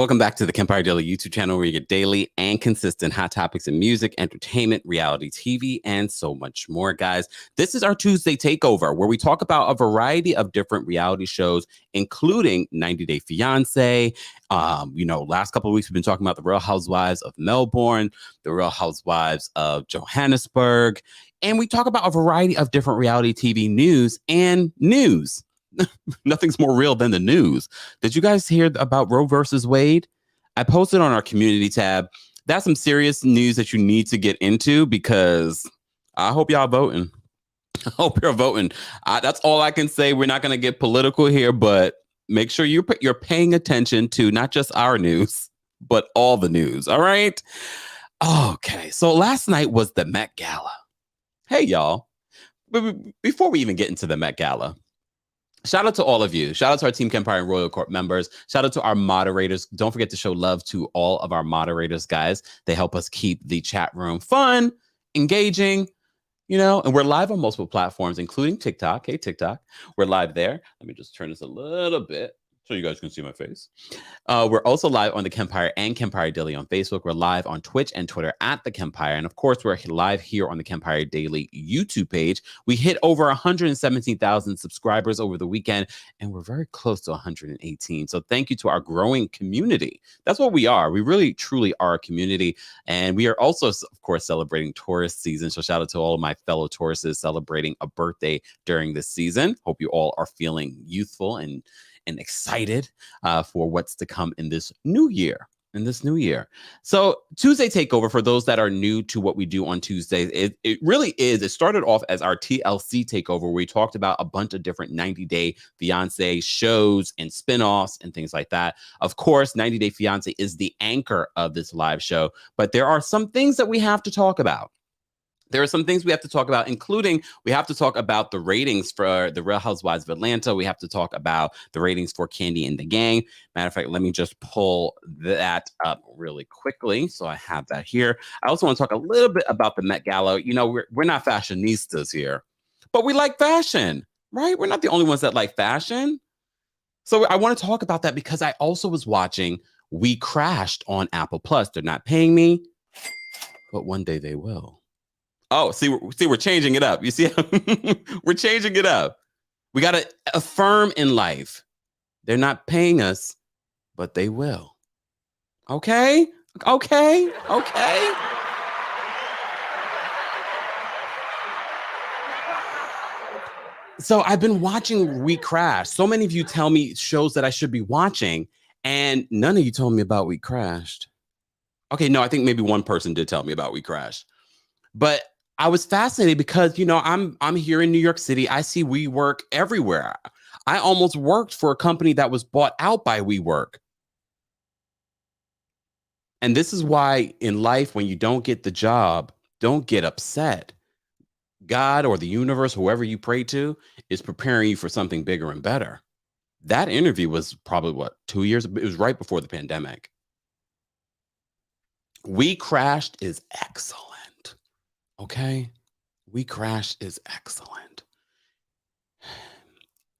Welcome back to the Kempire Daily YouTube channel, where you get daily and consistent hot topics in music, entertainment, reality TV, and so much more, guys. This is our Tuesday Takeover, where we talk about a variety of different reality shows, including 90 Day Fiancé. Last couple of weeks, we've been talking about the Real Housewives of Melbourne, the Real Housewives of Johannesburg, and we talk about a variety of different reality TV news and news. Nothing's more real than the news. Did you guys hear about Roe versus Wade? I posted on our community tab. That's some serious news that you need to get into, because I hope y'all voting. I hope you're voting. That's all I can say. We're not going to get political here, but make sure you're paying attention to not just our news, but all the news. All right. Okay. So last night was the Met Gala. Hey, y'all. Before we even get into the Met Gala, shout out to all of you. Shout out to our Team Kempire and Royal Court members. Shout out to our moderators. Don't forget to show love to all of our moderators, guys. They help us keep the chat room fun, engaging, and we're live on multiple platforms, including TikTok. Hey, TikTok. We're live there. Let me just turn this a little bit so you guys can see my face. We're also live on TheKempire and Kempire Daily on Facebook. We're live on Twitch and Twitter at TheKempire. And of course, we're live here on the Kempire Daily YouTube page. We hit over 117,000 subscribers over the weekend, and we're very close to 118. So thank you to our growing community. That's what we are. We really, truly are a community. And we are also, of course, celebrating Taurus season. So shout out to all of my fellow Tauruses celebrating a birthday during this season. Hope you all are feeling youthful and excited for what's to come in this new year. So Tuesday Takeover, for those that are new to what we do on Tuesdays, it really is. It started off as our TLC Takeover, where we talked about a bunch of different 90 Day Fiancé shows and spinoffs and things like that. Of course, 90 Day Fiancé is the anchor of this live show, but there are some things that we have to talk about. There are some things we have to talk about, including we have to talk about the ratings for the Real Housewives of Atlanta. We have to talk about the ratings for Kandi and the Gang. Matter of fact, let me just pull that up really quickly. So I have that here. I also want to talk a little bit about the Met Gala. We're not fashionistas here, but we like fashion, right? We're not the only ones that like fashion. So I want to talk about that because I also was watching WeCrashed on Apple Plus. They're not paying me, but one day they will. Oh, see, we're changing it up. You see, we're changing it up. We got to affirm in life. They're not paying us, but they will. Okay. So I've been watching WeCrashed. So many of you tell me shows that I should be watching, and none of you told me about WeCrashed. Okay, no, I think maybe one person did tell me about WeCrashed, but I was fascinated because, I'm here in New York City. I see WeWork everywhere. I almost worked for a company that was bought out by WeWork. And this is why in life, when you don't get the job, don't get upset. God or the universe, whoever you pray to, is preparing you for something bigger and better. That interview was probably 2 years? It was right before the pandemic. WeCrashed is excellent. Okay, WeCrashed is excellent.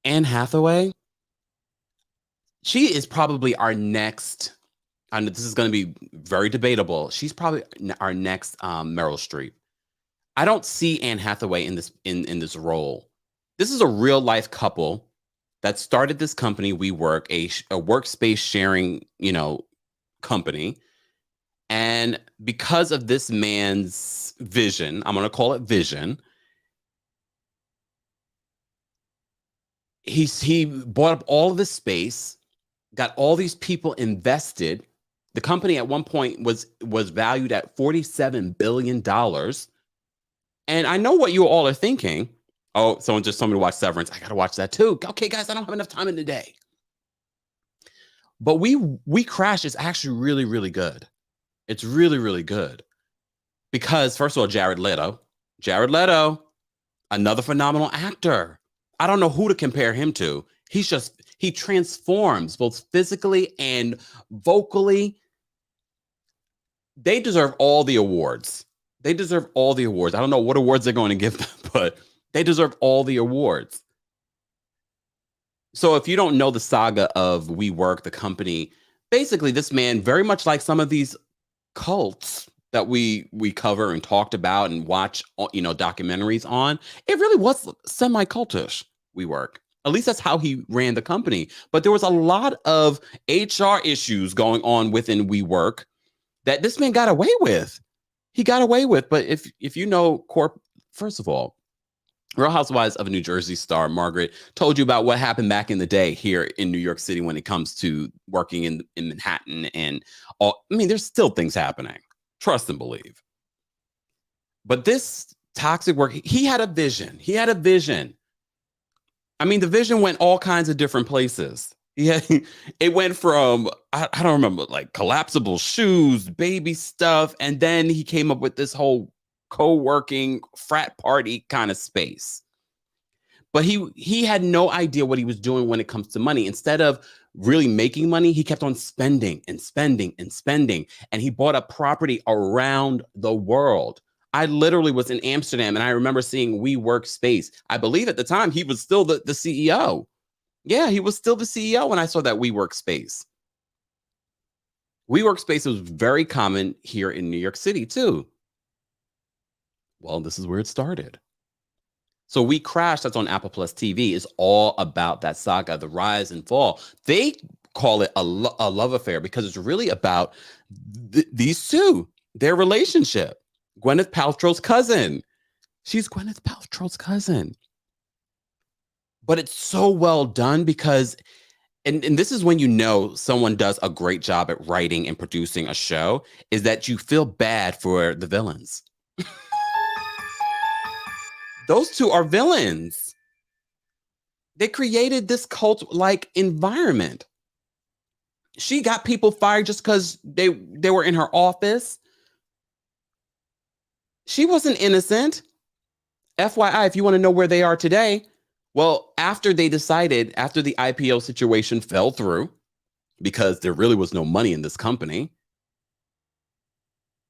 Anne Hathaway, she is probably our next, and this is going to be very debatable, she's probably our next Meryl Streep. I don't see Anne Hathaway in this role. This is a real life couple that started this company, WeWork, a workspace sharing, company. And because of this man's vision, I'm going to call it vision, he bought up all of this space, got all these people invested. The company at one point was valued at $47 billion. And I know what you all are thinking. Oh, someone just told me to watch Severance. I got to watch that too. Okay, guys, I don't have enough time in the day. But WeCrashed is actually really, really good. It's really, really good because, first of all, Jared Leto, another phenomenal actor. I don't know who to compare him to. He transforms both physically and vocally. They deserve all the awards. I don't know what awards they're going to give them, but they deserve all the awards. So if you don't know the saga of WeWork, the company Basically, this man, very much like some of these cults that we cover and talked about and watch, documentaries on, it really was semi-cultish. WeWork. At least that's how he ran the company. But there was a lot of HR issues going on within WeWork that this man got away with. He got away with. But if you know first of all, Real Housewives of New Jersey star Margaret told you about what happened back in the day here in New York City when it comes to working in Manhattan and all. I mean, there's still things happening. Trust and believe. But this toxic work, he had a vision. He had a vision. I mean, the vision went all kinds of different places. Yeah, it went from I don't remember, like collapsible shoes, baby stuff, and then he came up with this whole co-working frat party kind of space. But he had no idea what he was doing when it comes to money. Instead of really making money, he kept on spending and spending and spending, and he bought a property around the world. I literally was in Amsterdam, and I remember seeing WeWork space. I believe at the time he was still the CEO. Yeah, he was still the CEO when I saw that WeWork space. WeWork space was very common here in New York City too. Well, this is where it started. So WeCrashed, that's on Apple Plus TV, is all about that saga, the rise and fall. They call it a love affair because it's really about these two, their relationship. Gwyneth Paltrow's cousin. She's Gwyneth Paltrow's cousin. But it's so well done because, and this is when you know someone does a great job at writing and producing a show, is that you feel bad for the villains. Those two are villains. They created this cult-like environment. She got people fired just because they were in her office. She wasn't innocent. FYI, if you want to know where they are today, well, after the IPO situation fell through, because there really was no money in this company.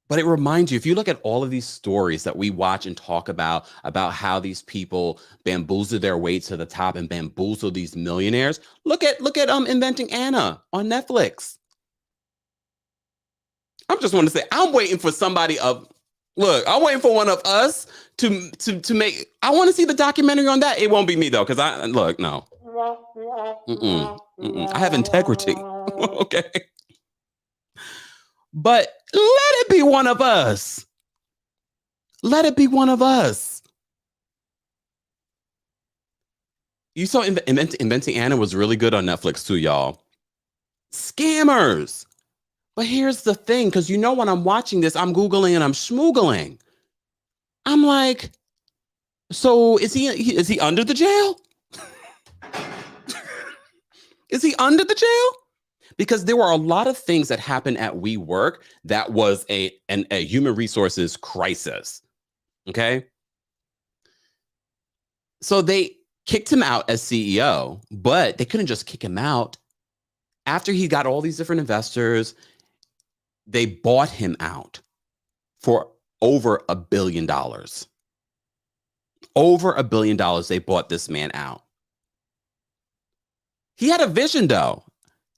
But it reminds you, if you look at all of these stories that we watch and talk about how these people bamboozle their way to the top and bamboozle these millionaires, look at Inventing Anna on Netflix. I just want to say, I'm waiting for somebody I'm waiting for one of us to make. I want to see the documentary on that. It won't be me though, because no. I have integrity. Okay. But let it be one of us. Let it be one of us. You saw Inventing Anna was really good on Netflix too, y'all. Scammers. But here's the thing, because when I'm watching this, I'm Googling and I'm schmoogling. I'm like, so is he under the jail? Is he under the jail? Because there were a lot of things that happened at WeWork that was a human resources crisis. Okay. So they kicked him out as CEO, but they couldn't just kick him out. After he got all these different investors, they bought him out for over $1 billion. Over $1 billion, they bought this man out. He had a vision, though.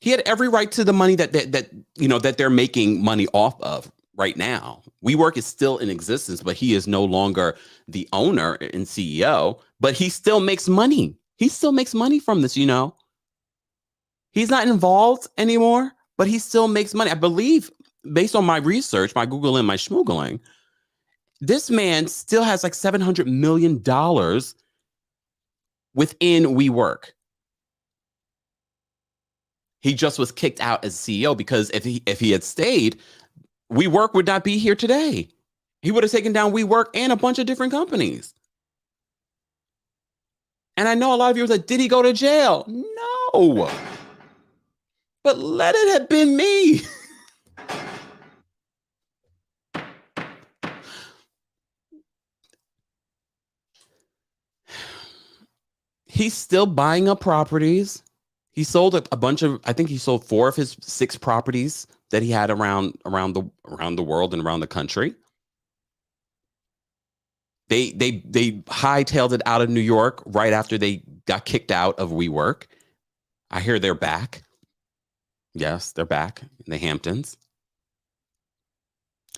He had every right to the money that they're making money off of right now. WeWork is still in existence, but he is no longer the owner and CEO, but he still makes money. He still makes money from this, He's not involved anymore, but he still makes money. I believe, based on my research, my Googling, my schmoogling, this man still has like $700 million within WeWork. He just was kicked out as CEO because if he had stayed, WeWork would not be here today. He would have taken down WeWork and a bunch of different companies. And I know a lot of you are like, did he go to jail? No. But let it have been me. He's still buying up properties. He sold a bunch of, I think he sold 4 of his 6 properties that he had around the world and around the country. They hightailed it out of New York right after they got kicked out of WeWork. I hear they're back. Yes, they're back in the Hamptons.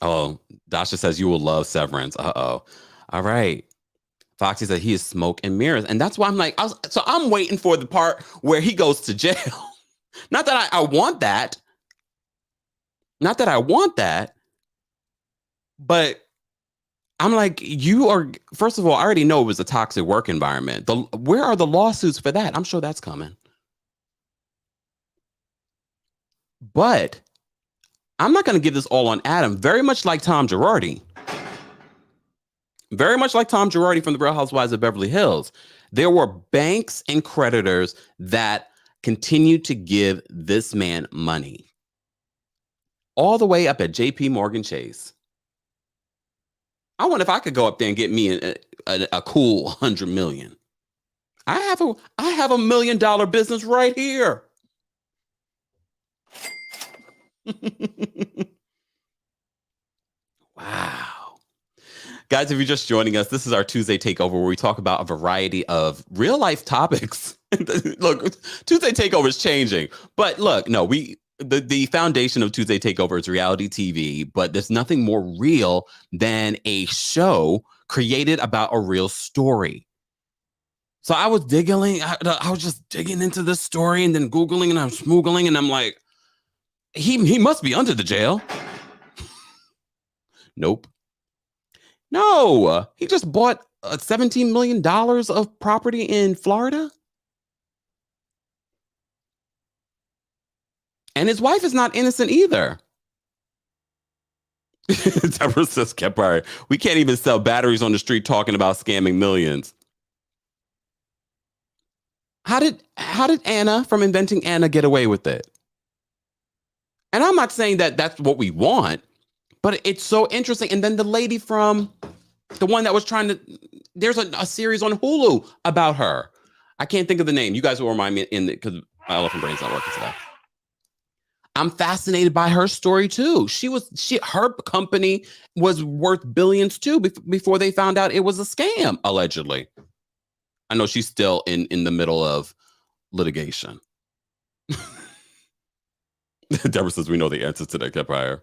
Oh, Dasha says you will love Severance. Uh-oh. All right. Foxy said he is smoke and mirrors. And that's why I'm like, so I'm waiting for the part where he goes to jail. Not that I want that. Not that I want that. But I'm like, you are, first of all, I already know it was a toxic work environment. Where are the lawsuits for that? I'm sure that's coming. But I'm not going to give this all on Adam. Very much like Tom Girardi. Very much like Tom Girardi from the Real Housewives of Beverly Hills. There were banks and creditors that continued to give this man money. All the way up at JP Morgan Chase. I wonder if I could go up there and get me a cool 100 million. I have a $1 million business right here. Wow. Guys, if you're just joining us, this is our Tuesday Takeover where we talk about a variety of real life topics. Look, Tuesday Takeover is changing. But look, no, the foundation of Tuesday Takeover is reality TV, but there's nothing more real than a show created about a real story. So I was I was just digging into this story and then Googling and I'm smoogling and I'm like, he must be under the jail. Nope. No, he just bought $17 million of property in Florida. And his wife is not innocent either. Deborah says, Kempire, we can't even sell batteries on the street talking about scamming millions. How did Anna from Inventing Anna get away with it? And I'm not saying that that's what we want, but it's so interesting. And then the lady from the one that was trying to, there's a series on Hulu about her. I can't think of the name. You guys will remind me because my elephant brain's not working today. I'm fascinated by her story too. Her company was worth billions too before they found out it was a scam, allegedly. I know she's still in the middle of litigation. Deborah says we know the answer to that, Kempire.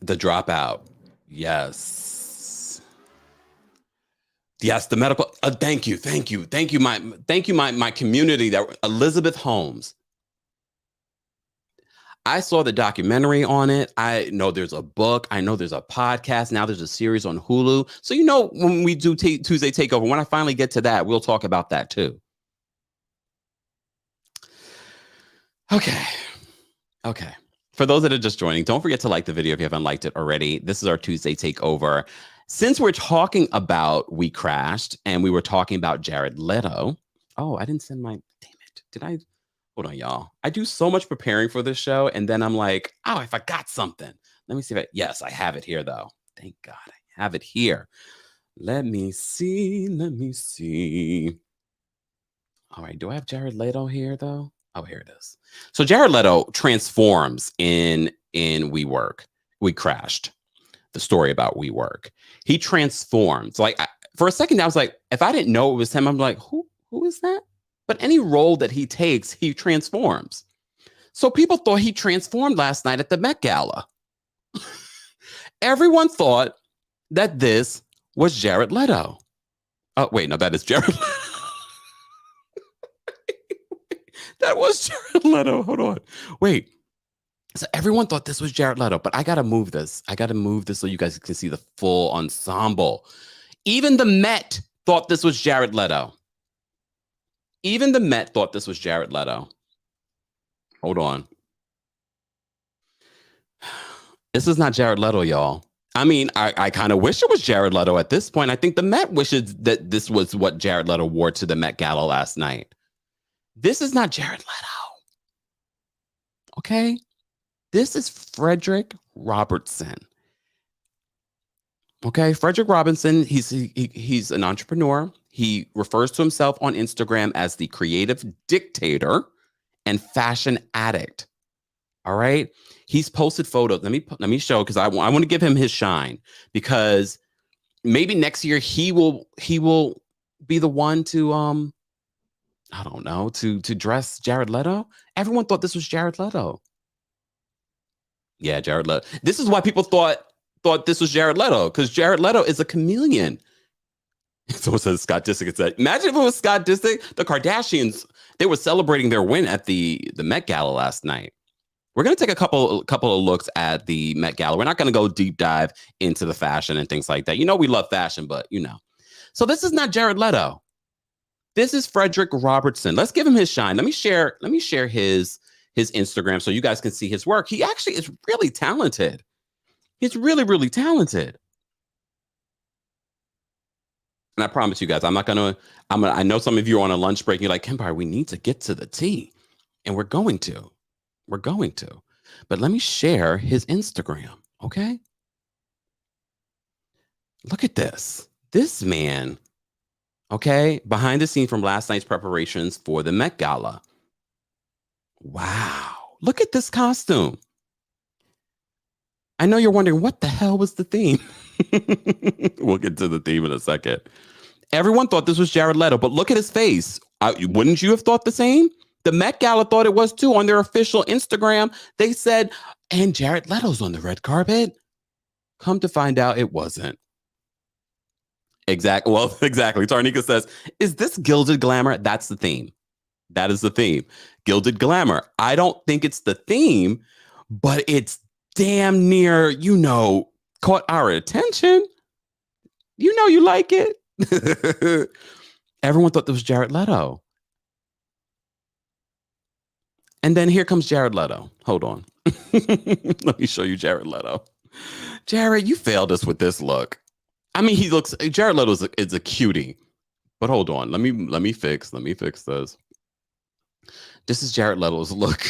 The Dropout. Yes. Yes, the medical. Thank you, my community. That Elizabeth Holmes. I saw the documentary on it. I know there's a book. I know there's a podcast. Now there's a series on Hulu. So, when we do Tuesday Takeover, when I finally get to that, we'll talk about that too. Okay. For those that are just joining, don't forget to like the video if you haven't liked it already. This is our Tuesday Takeover. Since we're talking about WeCrashed and we were talking about Jared Leto. Oh, I didn't send my, damn it. Did I? Hold on, y'all. I do so much preparing for this show. And then I'm like, oh, I forgot something. Let me see if yes, I have it here though. Thank God I have it here. Let me see. All right. Do I have Jared Leto here though? Oh, here it is. So Jared Leto transforms in WeCrashed, the story about WeWork. He transforms. Like for a second, I was like, if I didn't know it was him, I'm like, who is that? But any role that he takes, he transforms. So people thought he transformed last night at the Met Gala. Everyone thought that this was Jared Leto. Oh, wait, no, that is Jared Leto. That was Jared Leto. Hold on. Wait. So everyone thought this was Jared Leto, but I got to move this. So you guys can see the full ensemble. Even the Met thought this was Jared Leto. Hold on. This is not Jared Leto, y'all. I mean, I kind of wish it was Jared Leto at this point. I think the Met wishes that this was what Jared Leto wore to the Met Gala last night. This is not Jared Leto. Okay? This is Frederick Robertson. Okay, Frederick Robinson, he's an entrepreneur. He refers to himself on Instagram as the creative dictator and fashion addict. All right? He's posted photos. Let me show because I want to give him his shine because maybe next year he will be the one to I don't know, to dress Jared Leto. Everyone thought this was Jared Leto. Yeah, Jared Leto. This is why people thought this was Jared Leto, because Jared Leto is a chameleon. Someone says Scott Disick said, imagine if it was Scott Disick. The Kardashians, they were celebrating their win at the Met Gala last night. We're going to take a couple of looks at the Met Gala. We're not going to go deep dive into the fashion and things like that. You know, we love fashion, but you know. So this is not Jared Leto. This is Frederick Robertson. Let's give him his shine. Let me share his Instagram so you guys can see his work. He actually is really talented. He's really, really talented. And I promise you guys, I know some of you are on a lunch break and you're like, Kempire, we need to get to the tea. And we're going to. But let me share his Instagram, okay? Look at this. This man, okay, behind the scene from last night's preparations for the Met Gala. Wow. Look at this costume. I know you're wondering, what the hell was the theme? We'll get to the theme in a second. Everyone thought this was Jared Leto, but look at his face. Wouldn't you have thought the same? The Met Gala thought it was too. On their official Instagram, they said, and Jared Leto's on the red carpet. Come to find out it wasn't. Exactly. Tarnika says, is this gilded glamour? That's the theme. That is the theme. Gilded glamour. I don't think it's the theme, but it's damn near, caught our attention. You like it. Everyone thought this was Jared Leto. And then here comes Jared Leto. Hold on. Let me show you Jared Leto. Jared, you failed us with this look. I mean, Jared Leto is a cutie. But hold on. Let me fix this. This is Jared Leto's look.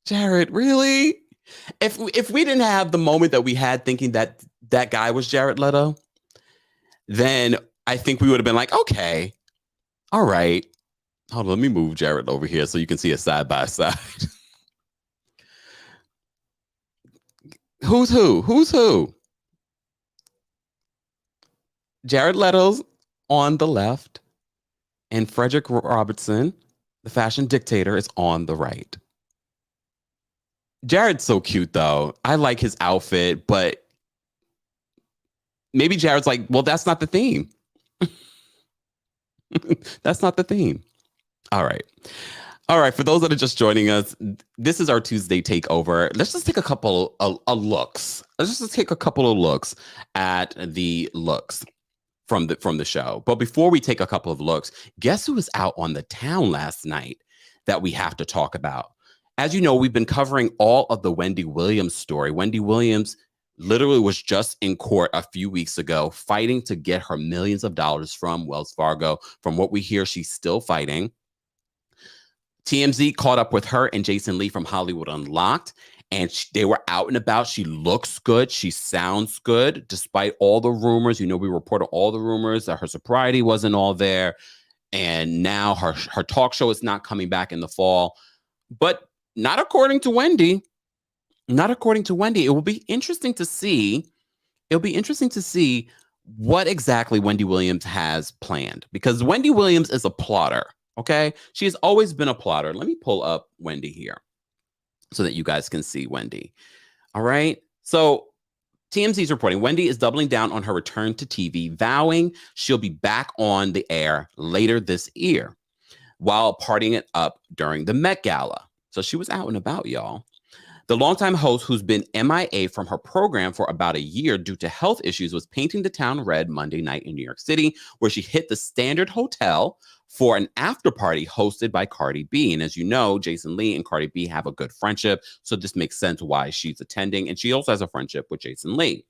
Jared, really? If we didn't have the moment that we had thinking that guy was Jared Leto, then I think we would have been like, okay, all right. Hold on, let me move Jared over here so you can see it side by side. Who's who? Jared Leto's on the left, and Frederick Robertson, the fashion dictator, is on the right. Jared's so cute, though. I like his outfit, but maybe Jared's like, well, that's not the theme. That's not the theme. All right. For those that are just joining us, this is our Tuesday Takeover. Let's just take a couple of looks. Let's just take a couple of looks at the looks from the show. But before we take a couple of looks, guess who was out on the town last night that we have to talk about? As you know, we've been covering all of the Wendy Williams story. Wendy Williams literally was just in court a few weeks ago fighting to get her millions of dollars from Wells Fargo. From what we hear, she's still fighting. TMZ caught up with her and Jason Lee from Hollywood Unlocked, and they were out and about. She looks good. She sounds good, despite all the rumors. We reported all the rumors that her sobriety wasn't all there, and now her talk show is not coming back in the fall. But not according to Wendy. Not according to Wendy. It will be interesting to see. It'll be interesting to see what exactly Wendy Williams has planned, because Wendy Williams is a plotter. Okay, she has always been a plotter. Let me pull up Wendy here so that you guys can see Wendy. All right. So TMZ is reporting Wendy is doubling down on her return to TV, vowing she'll be back on the air later this year while partying it up during the Met Gala. So she was out and about, y'all. The longtime host, who's been MIA from her program for about a year due to health issues, was painting the town red Monday night in New York City, where she hit the Standard Hotel for an after party hosted by Cardi B. And as you know, Jason Lee and Cardi B have a good friendship, so this makes sense why she's attending. And she also has a friendship with Jason Lee.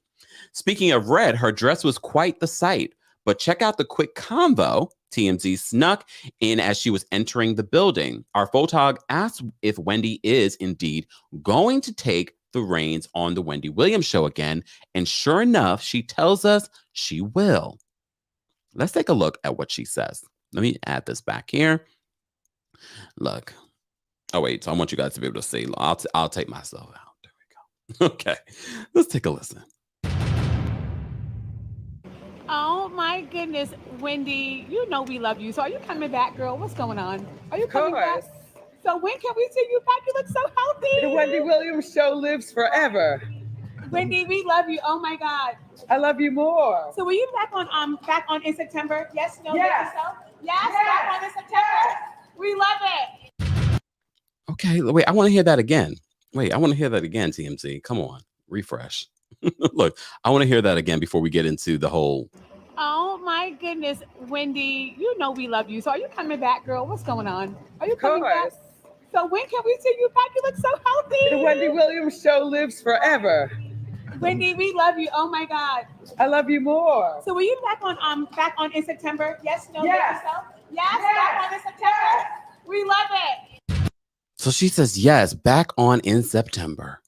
Speaking of red, her dress was quite the sight. But check out the quick convo TMZ snuck in as she was entering the building. Our photog asked if Wendy is indeed going to take the reins on the Wendy Williams show again. And sure enough, she tells us she will. Let's take a look at what she says. Let me add this back here. Look. Oh, wait. So I want you guys to be able to see. I'll take myself out. There we go. Okay. Let's take a listen. my goodness, Wendy, you know we love you. So are you coming back, girl? What's going on? Are you coming back? So when can we see you back? You look so healthy. The Wendy Williams show lives forever. Wendy, we love you. Oh my God. I love you more. So were you back on in September? Yes, no, yes. Yes, back on in September. Yes. We love it. Okay, wait, I want to hear that again. Wait, I want to hear that again, TMZ. Come on, refresh. Look, I want to hear that again before we get into the whole. Oh my goodness, Wendy, you know we love you. So are you coming back, girl? What's going on? Are you coming back? So when can we see you back? You look so healthy. The Wendy Williams show lives forever. Wendy, we love you. Oh my God. I love you more. So were you back on in September? Yes, no, yes. Yes, back on in September. Yes. We love it. So she says yes, back on in September.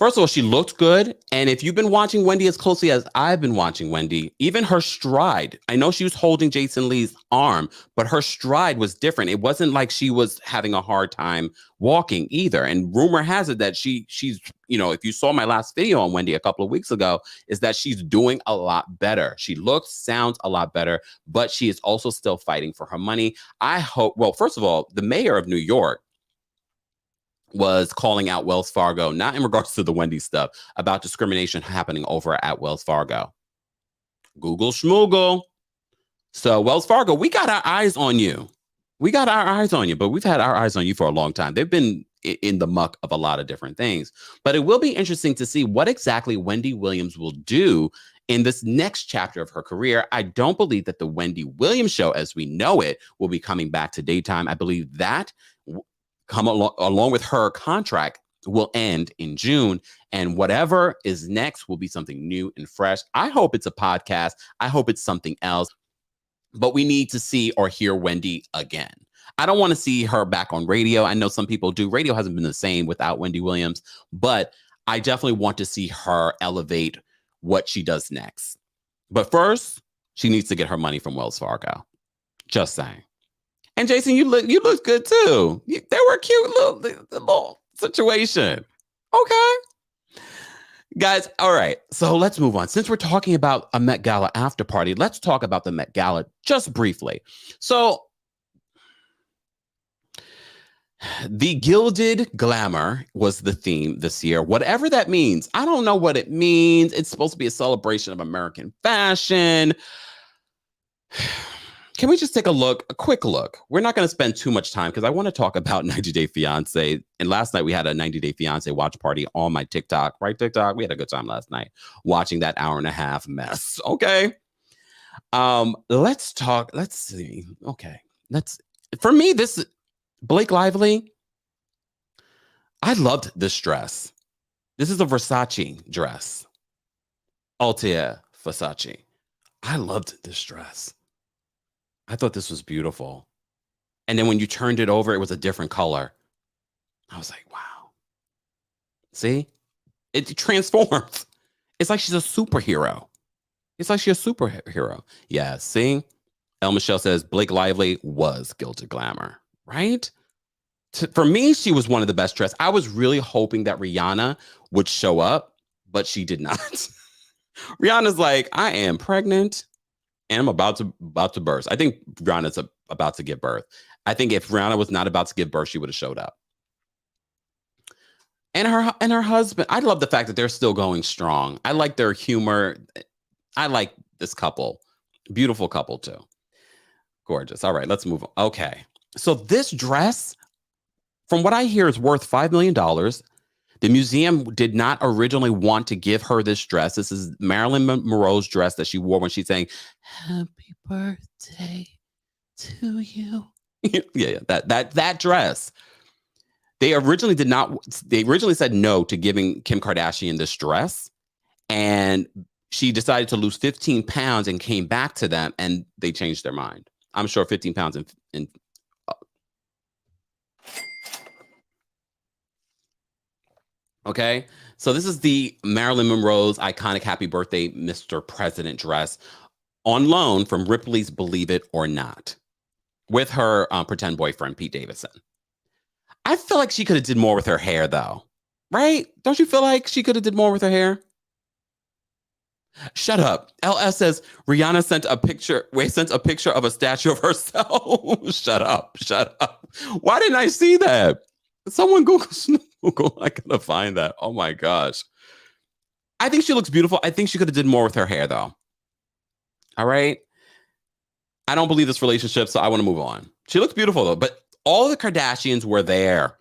First of all, she looked good. And if you've been watching Wendy as closely as I've been watching Wendy, even her stride, I know she was holding Jason Lee's arm, but her stride was different. It wasn't like she was having a hard time walking either. And rumor has it that she's, you know, if you saw my last video on Wendy a couple of weeks ago, is that she's doing a lot better. She looks, sounds a lot better, but she is also still fighting for her money. I hope, well, first of all, the mayor of New York was calling out Wells Fargo, not in regards to the Wendy stuff, about discrimination happening over at Wells Fargo. Google schmoogle. So Wells Fargo, we got our eyes on you. We got our eyes on you, but we've had our eyes on you for a long time. They've been in the muck of a lot of different things. But it will be interesting to see what exactly Wendy Williams will do in this next chapter of her career. I don't believe that the Wendy Williams show, as we know it, will be coming back to daytime. I believe that along with her contract will end in June, and whatever is next will be something new and fresh. I hope it's a podcast. I hope it's something else, but we need to see or hear Wendy again. I don't want to see her back on radio. I know some people do. Radio hasn't been the same without Wendy Williams, but I definitely want to see her elevate what she does next. But first, she needs to get her money from Wells Fargo. Just saying. And Jason, you look good too. They were a cute little situation. Okay. Guys, all right. So let's move on. Since we're talking about a Met Gala after party, let's talk about the Met Gala just briefly. So the gilded glamour was the theme this year. Whatever that means. I don't know what it means. It's supposed to be a celebration of American fashion. Can we just take a quick look? We're not going to spend too much time because I want to talk about 90 Day Fiancé. And last night we had a 90 Day Fiancé watch party on my TikTok. Right, TikTok? We had a good time last night watching that hour-and-a-half mess. Okay. Let's talk. Let's see. Okay. For me, this Blake Lively, I loved this dress. This is a Versace dress. Altea Versace. I loved this dress. I thought this was beautiful. And then when you turned it over, it was a different color. I was like, wow. See? It transforms. It's like she's a superhero. Yeah, see? El Michelle says Blake Lively was Gilded Glamour, right? For me, she was one of the best dressed. I was really hoping that Rihanna would show up, but she did not. Rihanna's like, I am pregnant. And I'm about to burst. I think Rihanna's about to give birth. I think if Rihanna was not about to give birth, she would have showed up. And her husband, I love the fact that they're still going strong. I like their humor. I like this couple. Beautiful couple too. Gorgeous. All right, let's move on. Okay. So this dress, from what I hear, is worth $5 million. The museum did not originally want to give her this dress. This is Marilyn Monroe's dress that she wore when she sang "Happy Birthday to You." yeah, that dress. They originally did not. They originally said no to giving Kim Kardashian this dress, and she decided to lose 15 pounds and came back to them, and they changed their mind. I'm sure 15 pounds in Okay, so this is the Marilyn Monroe's iconic Happy Birthday, Mr. President dress on loan from Ripley's Believe It or Not with her pretend boyfriend, Pete Davidson. I feel like she could have did more with her hair, though, right? Don't you feel like she could have did more with her hair? Shut up. LS says Rihanna sent a picture. Wait, sent a picture of a statue of herself. Shut up. Shut up. Why didn't I see that? Someone Google. I gotta find that. Oh my gosh. I think she looks beautiful. I think she could have did more with her hair though. All right. I don't believe this relationship, so I want to move on. She looks beautiful though, but all the Kardashians were there.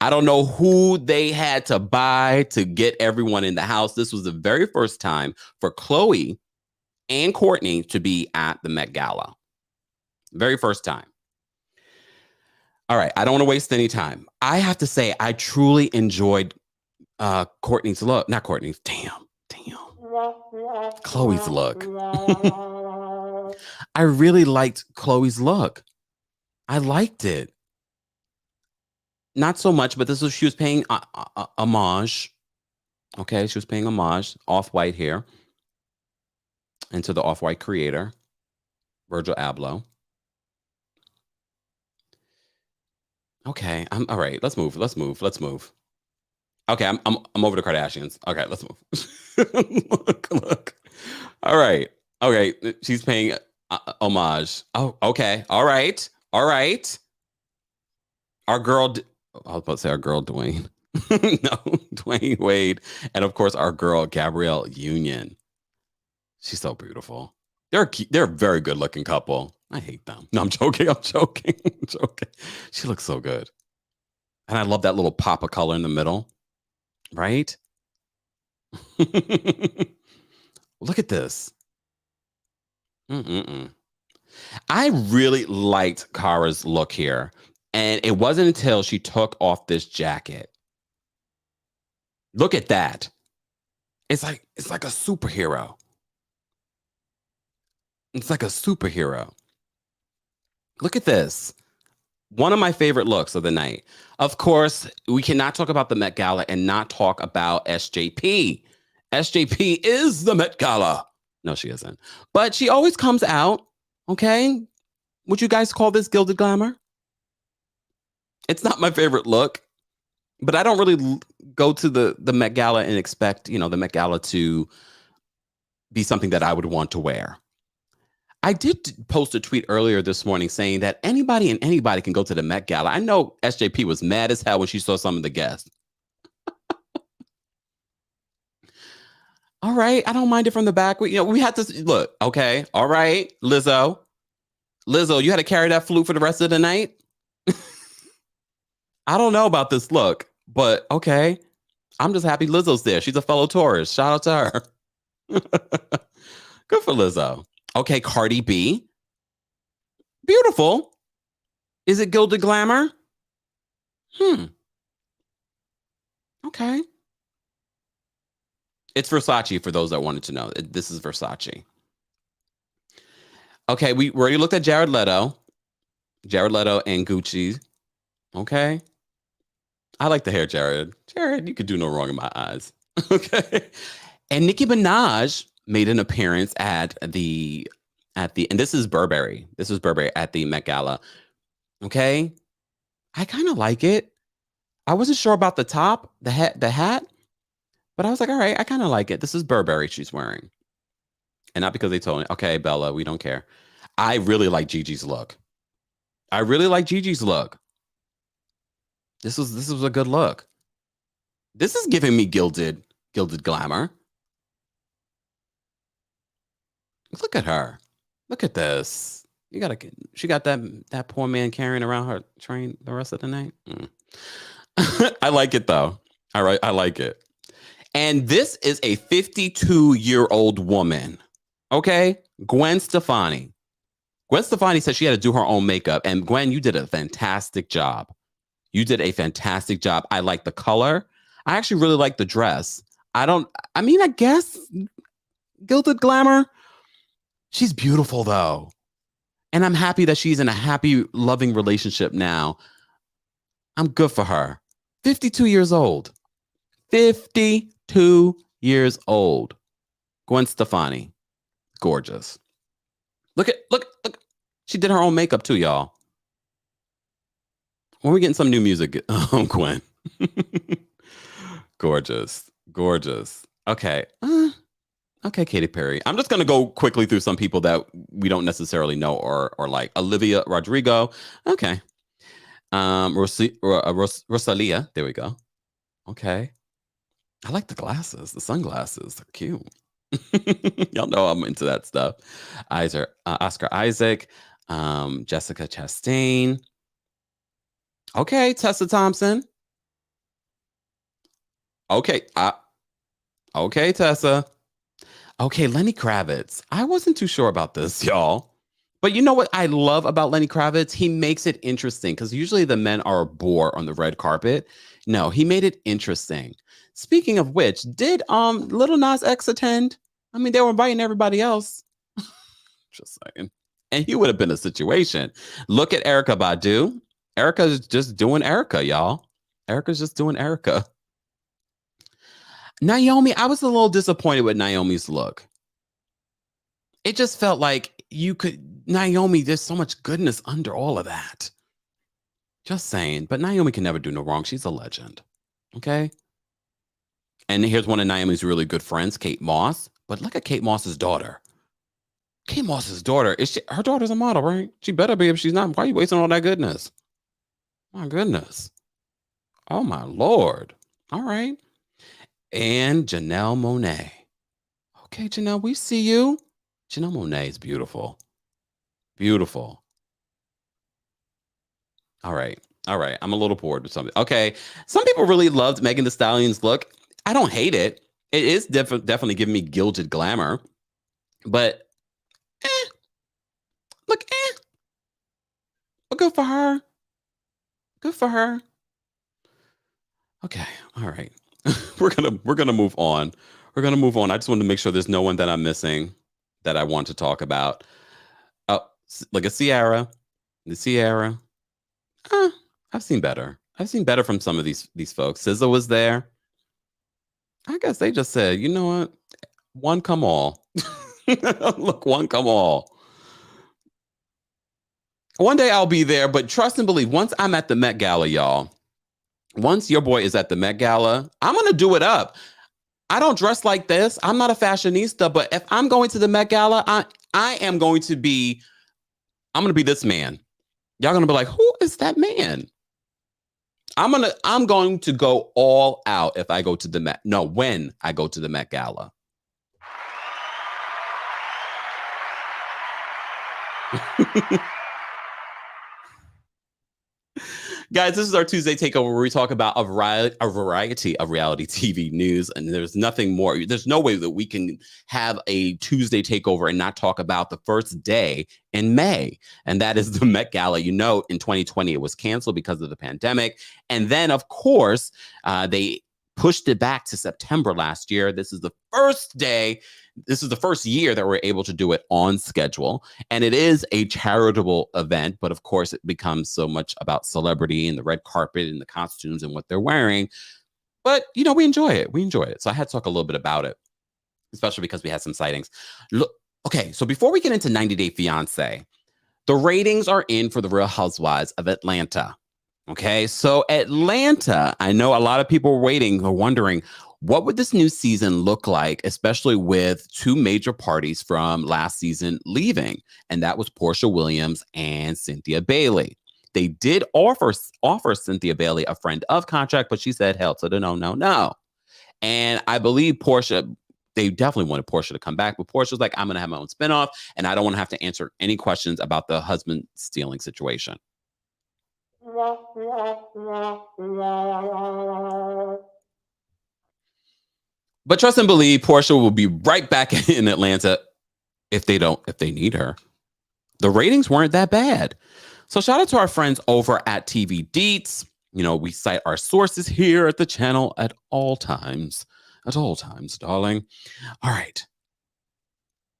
I don't know who they had to buy to get everyone in the house. This was the very first time for Khloe and Kourtney to be at the Met Gala. Very first time. All right. I don't want to waste any time. I have to say, I truly enjoyed Kourtney's look. Not Kourtney's. Damn. Khloe's look. I really liked Khloe's look. I liked it. Not so much, but she was paying homage. Okay, she was paying homage, off-white hair, and to the off-white creator, Virgil Abloh. Okay, all right. Let's move. Okay, I'm over the Kardashians. Okay, let's move. Look. All right. Okay, she's paying homage. Oh, okay. All right. Our girl. I was about to say our girl Dwayne. No, Dwayne Wade. And of course, our girl Gabrielle Union. She's so beautiful. They're a very good looking couple. I hate them. No, I'm joking. She looks so good. And I love that little pop of color in the middle. Right? Look at this. I really liked Kara's look here. And it wasn't until she took off this jacket. Look at that. It's like a superhero. It's like a superhero. Look at this. One of my favorite looks of the night. Of course, we cannot talk about the Met Gala and not talk about SJP. SJP is the Met Gala. No, she isn't. But she always comes out, okay? Would you guys call this gilded glamour? It's not my favorite look, but I don't really go to the Met Gala and expect, the Met Gala to be something that I would want to wear. I did post a tweet earlier this morning saying that anybody can go to the Met Gala. I know SJP was mad as hell when she saw some of the guests. All right, I don't mind it from the back. We had to look. Okay, all right, Lizzo, you had to carry that flute for the rest of the night. I don't know about this look, but okay. I'm just happy Lizzo's there. She's a fellow tourist. Shout out to her. Good for Lizzo. Okay, Cardi B. Beautiful. Is it gilded glamour? Okay. It's Versace for those that wanted to know. This is Versace. Okay, we already looked at Jared Leto. Jared Leto and Gucci. Okay. I like the hair, Jared. Jared, you could do no wrong in my eyes. Okay. And Nicki Minaj made an appearance at the and this is Burberry. This is Burberry at the Met Gala. Okay. I kind of like it. I wasn't sure about the top, the hat, but I was like, all right, I kind of like it. This is Burberry she's wearing. And not because they told me, okay, Bella, we don't care. I really like Gigi's look. This was a good look. This is giving me gilded glamour. Look at her. Look at this. She got that poor man carrying around her train the rest of the night. I like it though. All right, I like it. And this is a 52-year-old woman. Okay? Gwen Stefani. Gwen Stefani said she had to do her own makeup. And Gwen, you did a fantastic job. I like the color. I actually really like the dress. I guess gilded glamour. She's beautiful though. And I'm happy that she's in a happy, loving relationship now. I'm good for her. 52 years old. 52 years old. Gwen Stefani. Gorgeous. Look. She did her own makeup too, y'all. When we getting some new music, Gwen. Gorgeous. Okay. Okay, Katy Perry. I'm just gonna go quickly through some people that we don't necessarily know or like. Olivia Rodrigo. Okay. Rosalia. There we go. Okay. I like the glasses, the sunglasses. They're cute. Y'all know I'm into that stuff. Oscar Isaac, Jessica Chastain. Okay, Tessa Thompson. Okay, okay, Tessa. Okay, Lenny Kravitz. I wasn't too sure about this, y'all. But you know what I love about Lenny Kravitz? He makes it interesting because usually the men are a bore on the red carpet. No, he made it interesting. Speaking of which, did Little Nas X attend? I mean, they were inviting everybody else. Just saying. And he would have been a situation. Look at Erykah Badu. Erica's just doing Erica, y'all. Erica's just doing Erica. Naomi, I was a little disappointed with Naomi's look. It just felt like Naomi, there's so much goodness under all of that. Just saying. But Naomi can never do no wrong. She's a legend. Okay? And here's one of Naomi's really good friends, Kate Moss. But look at Kate Moss's daughter. Kate Moss's daughter, her daughter's a model, right? She better be. If she's not, why are you wasting all that goodness? My goodness. Oh, my Lord. All right. And Janelle Monáe. Okay, Janelle, we see you. Janelle Monáe is beautiful. Beautiful. All right. All right. I'm a little bored with something. Okay. Some people really loved Megan Thee Stallion's look. I don't hate it. It is definitely giving me gilded glamour. But, look, but good for her. Good for her. Okay. All right. We're gonna move on. We're gonna move on. I just wanted to make sure there's no one that I'm missing that I want to talk about. Oh, like a Ciara. The Ciara. I've seen better. I've seen better from some of these folks. SZA was there. I guess they just said, you know what? One come all. Look, one come all. One day I'll be there, but trust and believe, once I'm at the Met Gala, y'all, once your boy is at the Met Gala, I'm going to do it up. I don't dress like this. I'm not a fashionista, but if I'm going to the Met Gala, I'm going to be this man. Y'all going to be like, who is that man? I'm going to go all out if I go to the Met. No, when I go to the Met Gala. Guys, this is our Tuesday Takeover where we talk about a variety of reality TV news, and there's nothing more. There's no way that we can have a Tuesday Takeover and not talk about the first day in May, and that is the Met Gala. You know, in 2020, it was canceled because of the pandemic, and then, of course, they pushed it back to September last year. This is the first day. This is the first year that we're able to do it on schedule. And it is a charitable event, but of course it becomes so much about celebrity and the red carpet and the costumes and what they're wearing. But, you know, we enjoy it. We enjoy it. So I had to talk a little bit about it, especially because we had some sightings. Look, okay, so before we get into 90 Day Fiancé, the ratings are in for the Real Housewives of Atlanta. Okay, so Atlanta, I know a lot of people were waiting or wondering, what would this new season look like, especially with two major parties from last season leaving? And that was Porsha Williams and Cynthia Bailey. They did offer Cynthia Bailey a friend of contract, but she said, hell to the no. And I believe Porsha, they definitely wanted Porsha to come back, but Porsha's like, I'm going to have my own spinoff, and I don't want to have to answer any questions about the husband stealing situation. But trust and believe, Porsha will be right back in Atlanta if they need her. The ratings weren't that bad. So shout out to our friends over at TV Deets. You know, we cite our sources here at the channel at all times. At all times, darling. All right.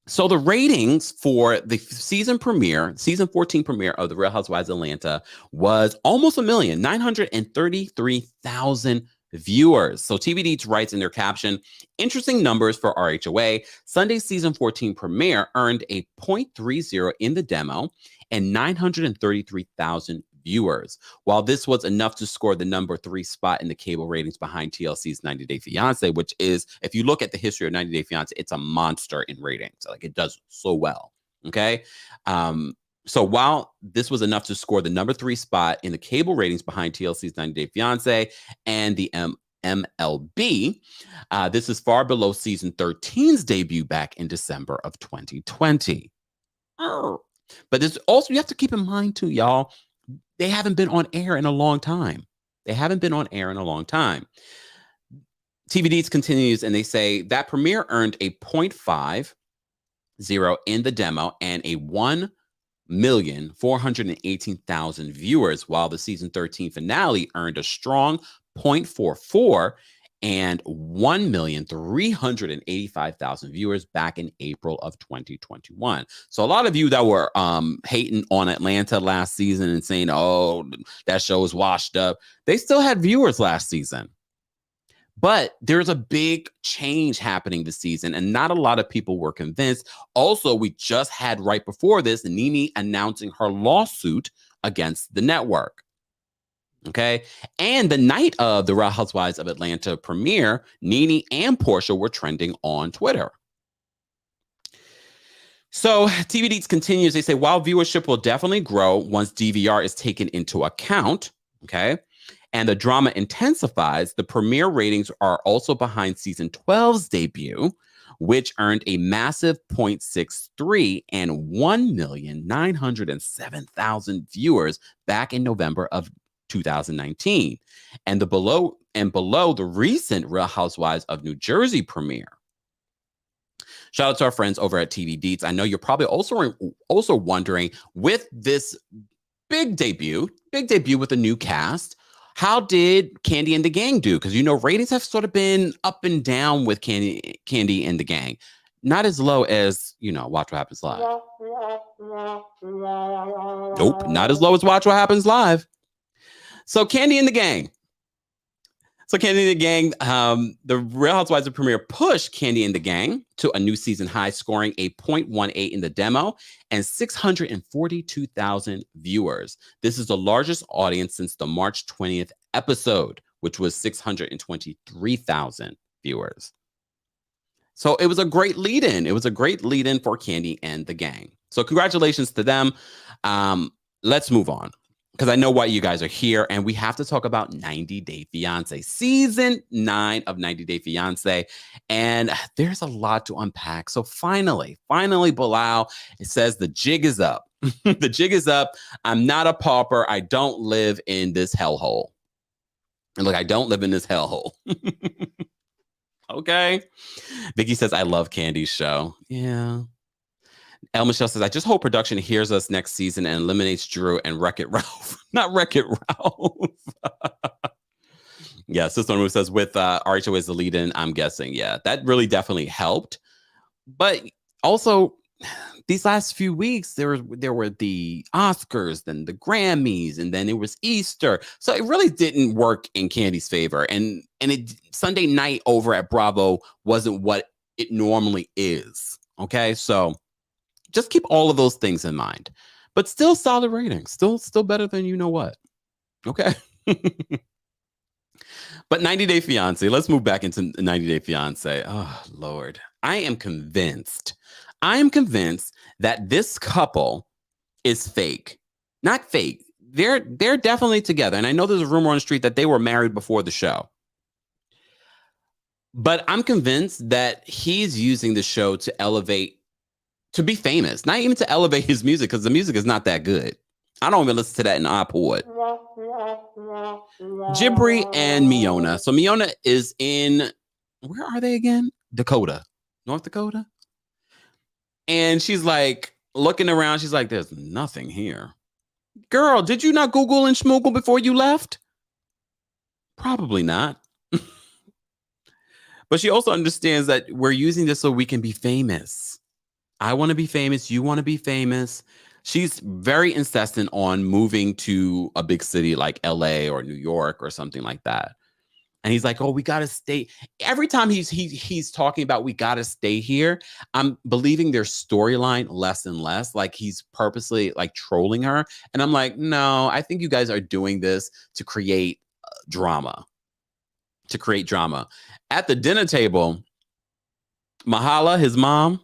So the ratings for the season 14 premiere of The Real Housewives of Atlanta was almost 1,933,000 viewers. So TV Deets writes in their caption, interesting numbers for RHOA. Sunday's season 14 premiere earned a 0.30 in the demo and 933,000 viewers. While this was enough to score the number 3 spot in the cable ratings behind TLC's 90 Day Fiancé, which is, if you look at the history of 90 Day Fiancé, it's a monster in ratings. Like, it does so well. Okay. So while this was enough to score the number 3 spot in the cable ratings behind TLC's 90 Day Fiancé and the MLB, this is far below season 13's debut back in December of 2020. But there's also, you have to keep in mind too, y'all, they haven't been on air in a long time. TV Deets continues, and they say that premiere earned a 0.50 in the demo and a 1,418,000 viewers, while the season 13 finale earned a strong 0.44 and 1,385,000 viewers back in April of 2021. So a lot of you that were hating on Atlanta last season and saying, oh, that show is washed up, they still had viewers last season. But there's a big change happening this season, and not a lot of people were convinced. Also, we just had right before this, NeNe announcing her lawsuit against the network. Okay. And the night of the Real Housewives of Atlanta premiere, NeNe and Portia were trending on Twitter. So TV Deets continues. They say, while viewership will definitely grow once DVR is taken into account, okay, and the drama intensifies, the premiere ratings are also behind season 12's debut, which earned a massive 0.63 and 1,907,000 viewers back in November of 2019, and below the recent Real Housewives of New Jersey premiere. Shout out to our friends over at TV Deets. I know you're probably also wondering, with this big debut with a new cast, how did Kandi and the Gang do? Because, you know, ratings have sort of been up and down with Kandi and the Gang. Not as low as, you know, Watch What Happens Live. Nope, not as low as Watch What Happens Live. So Kandi and the Gang. The Real Housewives of Premiere pushed Kandi and the Gang to a new season high, scoring a 0.18 in the demo and 642,000 viewers. This is the largest audience since the March 20th episode, which was 623,000 viewers. So it was a great lead-in. For Kandi and the Gang. So congratulations to them. Let's move on, because I know why you guys are here, and we have to talk about 90 Day Fiancé, season 9 of 90 Day Fiancé, and there's a lot to unpack. So finally, Bilal, it says the jig is up. The jig is up. I'm not a pauper. I don't live in this hellhole. And look, I don't live in this hellhole. Okay. Vicky says, I love Kandi's show. Yeah. El Michelle says, I just hope production hears us next season and eliminates Drew and Wreck-It Ralph. Not Wreck-It Ralph. Yeah, Sister Move says, with RHO as the lead-in, I'm guessing. Yeah, that really definitely helped. But also, these last few weeks, there were the Oscars, then the Grammys, and then it was Easter. So it really didn't work in Kandi's favor. And Sunday night over at Bravo wasn't what it normally is. Okay, so just keep all of those things in mind, but still solid ratings, still better than you know what. Okay. But 90 Day Fiancé, let's move back into 90 Day Fiancé. Oh, Lord. I am convinced that this couple is fake. Not fake. They're definitely together. And I know there's a rumor on the street that they were married before the show. But I'm convinced that he's using the show to to be famous, not even to elevate his music, because the music is not that good. I don't even listen to that in iPod. Jibri and Miona. So Miona is in, where are they again? North Dakota. And she's like looking around. She's like, there's nothing here. Girl, did you not Google and schmoogle before you left? Probably not. But she also understands that we're using this so we can be famous. I want to be famous. You want to be famous. She's very insistent on moving to a big city like LA or New York or something like that. And he's like, oh, we got to stay. Every time he's talking about we got to stay here, I'm believing their storyline less and less. Like he's purposely like trolling her. And I'm like, no, I think you guys are doing this to create drama. To create drama. At the dinner table, Mahala, his mom,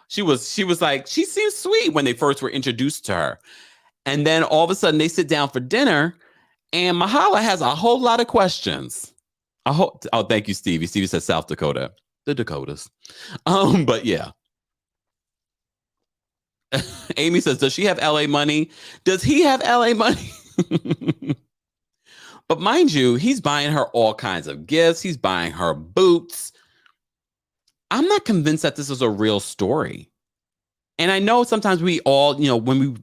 she was like, she seems sweet when they first were introduced to her. And then all of a sudden they sit down for dinner and Mahala has a whole lot of questions. Oh, thank you, Stevie. Stevie says South Dakota. The Dakotas. But yeah. Amy says, does she have LA money? Does he have LA money? But mind you, he's buying her all kinds of gifts. He's buying her boots. I'm not convinced that this is a real story. And I know sometimes we all, when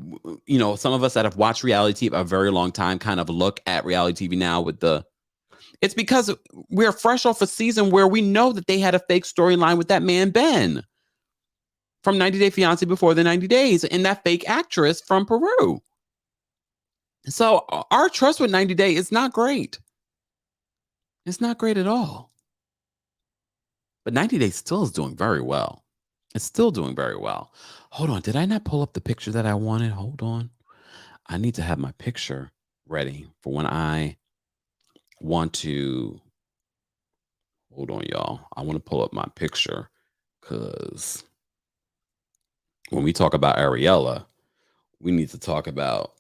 we, some of us that have watched reality TV a very long time kind of look at reality TV now it's because we're fresh off a season where we know that they had a fake storyline with that man, Ben, from 90 Day Fiancé before the 90 days, and that fake actress from Peru. So our trust with 90 Day is not great. It's not great at all. But 90 Day still is doing very well. It's still doing very well. Hold on. Did I not pull up the picture that I wanted? Hold on. I need to have my picture ready for when I want to. Hold on, y'all. I want to pull up my picture because when we talk about Ariella, we need to talk about.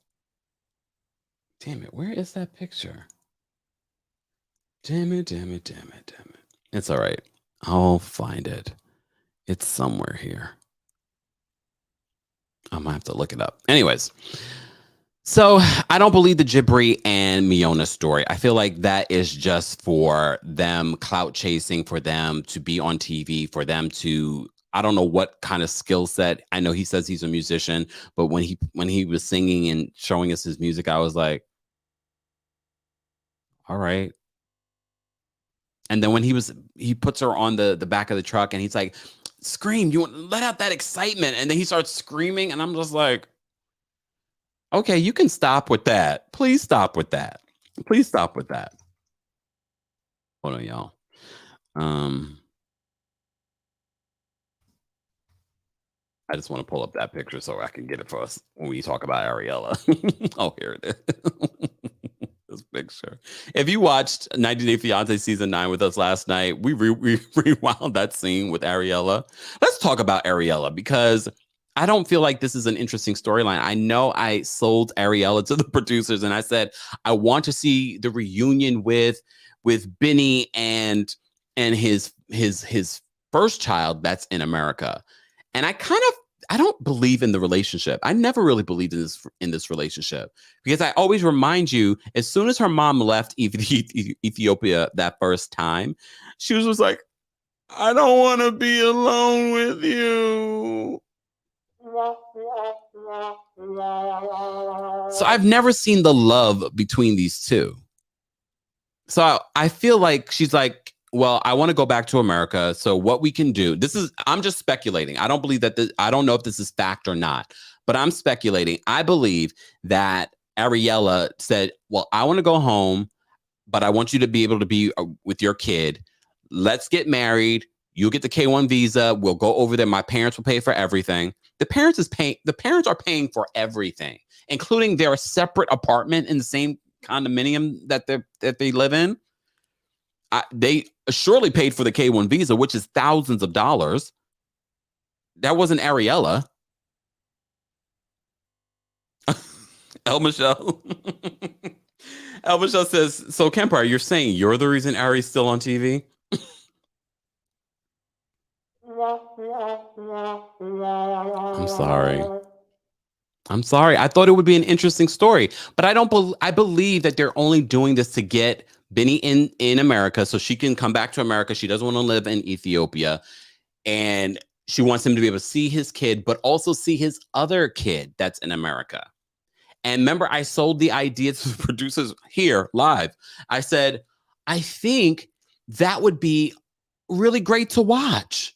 Damn it. Where is that picture? Damn it. It's all right. I'll find it. It's somewhere here. I might have to look it up. Anyways, so I don't believe the Jibri and Miona story. I feel like that is just for them clout chasing, for them to be on TV, for them to, I don't know what kind of skill set. I know he says he's a musician, but when he was singing and showing us his music, I was like, all right. And then when he puts her on the back of the truck and he's like, scream, you want to let out that excitement. And then he starts screaming. And I'm just like, okay, you can stop with that. Please stop with that. Please stop with that. Hold on, y'all. I just want to pull up that picture so I can get it for us when we talk about Ariella. Oh, here it is. This picture. If you watched 90 Day Fiancé season 9 with us last night, we rewound that scene with Ariella. Let's talk about Ariella because I don't feel like this is an interesting storyline. I know I sold Ariella to the producers and I said, I want to see the reunion with Benny and his first child that's in America. And I don't believe in the relationship. I never really believed in this relationship because I always remind you, as soon as her mom left Ethiopia that first time, she was just like, I don't want to be alone with you. So I've never seen the love between these two. So I feel like she's like, well, I want to go back to America. So what we can do, I'm just speculating. I don't believe that I don't know if this is fact or not, but I'm speculating. I believe that Ariella said, well, I want to go home, but I want you to be able to be with your kid. Let's get married. You'll get the K-1 visa. We'll go over there. My parents will pay for everything. The parents are paying for everything, including their separate apartment in the same condominium that they live in. They surely paid for the K-1 visa, which is thousands of dollars. That wasn't Ariella. El Michelle. El Michelle says, so Kempire, you're saying you're the reason Ari's still on TV? I'm sorry. I thought it would be an interesting story, but I believe that they're only doing this to get Benny in America so she can come back to America. She doesn't want to live in Ethiopia. And she wants him to be able to see his kid, but also see his other kid that's in America. And remember, I sold the idea to the producers here live. I said, I think that would be really great to watch.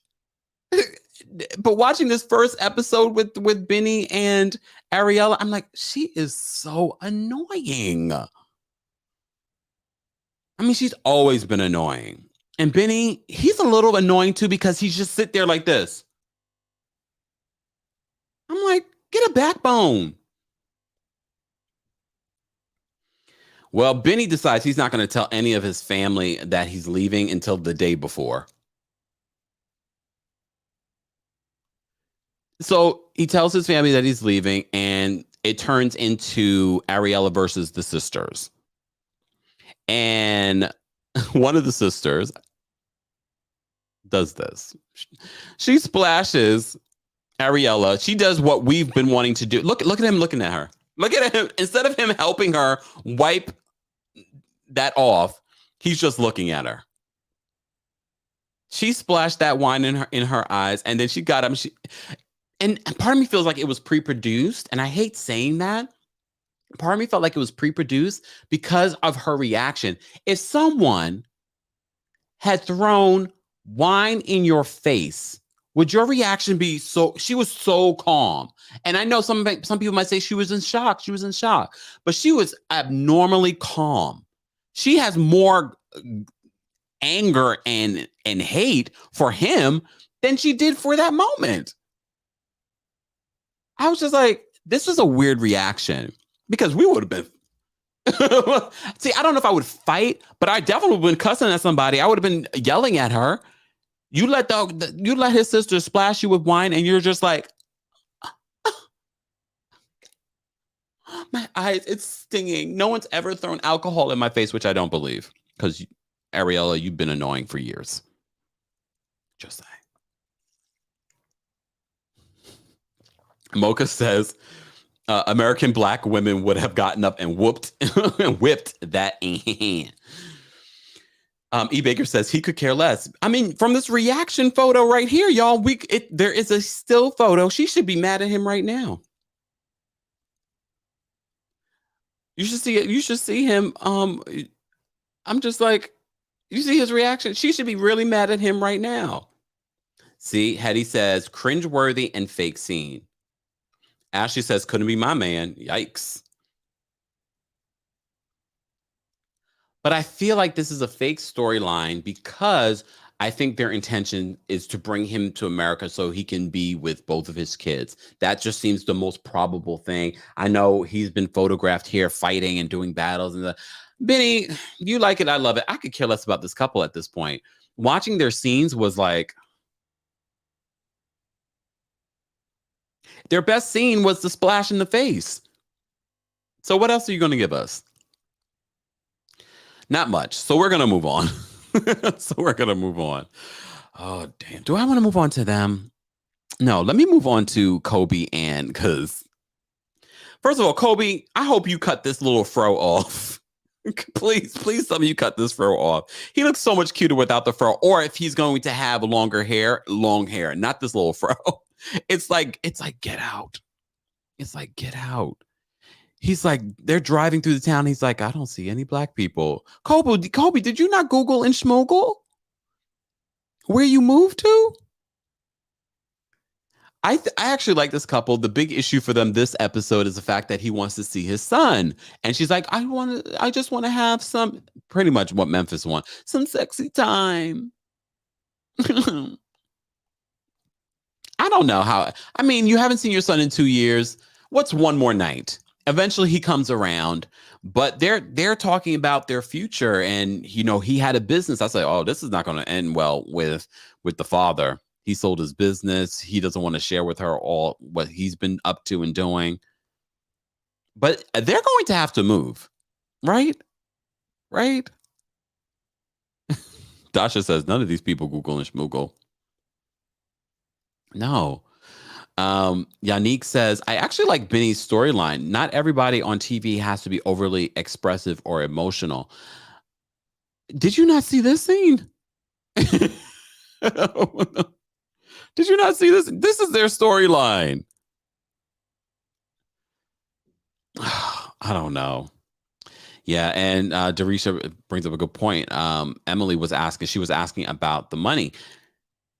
But watching this first episode with Benny and Ariella, I'm like, she is so annoying. I mean, she's always been annoying. And Benny, he's a little annoying too because he's just sit there like this. I'm like, get a backbone. Well, Benny decides he's not going to tell any of his family that he's leaving until the day before. So he tells his family that he's leaving, and it turns into Ariella versus the sisters. And one of the sisters does this. She splashes Ariella. She does what we've been wanting to do. Look at him looking at her. Look at him. Instead of him helping her wipe that off, he's just looking at her. She splashed that wine in her eyes, and then she got him. And part of me feels like it was pre-produced, and I hate saying that. Part of me felt like it was pre-produced because of her reaction. If someone had thrown wine in your face, would your reaction be so? She was so calm. And I know some people might say she was in shock. She was in shock, but she was abnormally calm. She has more anger and hate for him than she did for that moment. I was just like, this was a weird reaction because we would have been. See, I don't know if I would fight, but I definitely would have been cussing at somebody. I would have been yelling at her. You let his sister splash you with wine, and you're just like, my eyes, it's stinging. No one's ever thrown alcohol in my face, which I don't believe, because Ariella, you've been annoying for years. Just saying. Mocha says American black women would have gotten up and whipped that. E. Baker says he could care less. I mean, from this reaction photo right here, y'all, there is a still photo. She should be mad at him right now. You should see it. You should see him. I'm just like, you see his reaction. She should be really mad at him right now. See, Hetty says cringeworthy and fake scene. Ashley says, couldn't be my man. Yikes. But I feel like this is a fake storyline because I think their intention is to bring him to America so he can be with both of his kids. That just seems the most probable thing. I know he's been photographed here fighting and doing battles. And Benny, you like it. I love it. I could care less about this couple at this point. Watching their scenes was like, their best scene was the splash in the face. So what else are you going to give us? Not much. So we're going to move on. Oh, damn. Do I want to move on to them? No, let me move on to Kobe and because first of all, Kobe, I hope you cut this little fro off. Please tell me you cut this fro off. He looks so much cuter without the fro. Or if he's going to have long hair, not this little fro. It's like, get out. It's like, get out. He's like, they're driving through the town. He's like, I don't see any black people. Kobe, did you not Google and schmoogle where you moved to? I actually like this couple. The big issue for them this episode is the fact that he wants to see his son. And she's like, I just want to have some, pretty much what Memphis wants, some sexy time. I don't know how. I mean, you haven't seen your son in 2 years. What's one more night? Eventually he comes around, but they're talking about their future. And, you know, he had a business. I say, oh, this is not going to end well with the father. He sold his business. He doesn't want to share with her all what he's been up to and doing. But they're going to have to move. Right? Right? Dasha says, none of these people Google and schmoogle. No. Yannick says, I actually like Benny's storyline. Not everybody on TV has to be overly expressive or emotional. Did you not see this scene? Did you not see this? This is their storyline. I don't know. Yeah, and Darisha brings up a good point. Emily was asking about the money.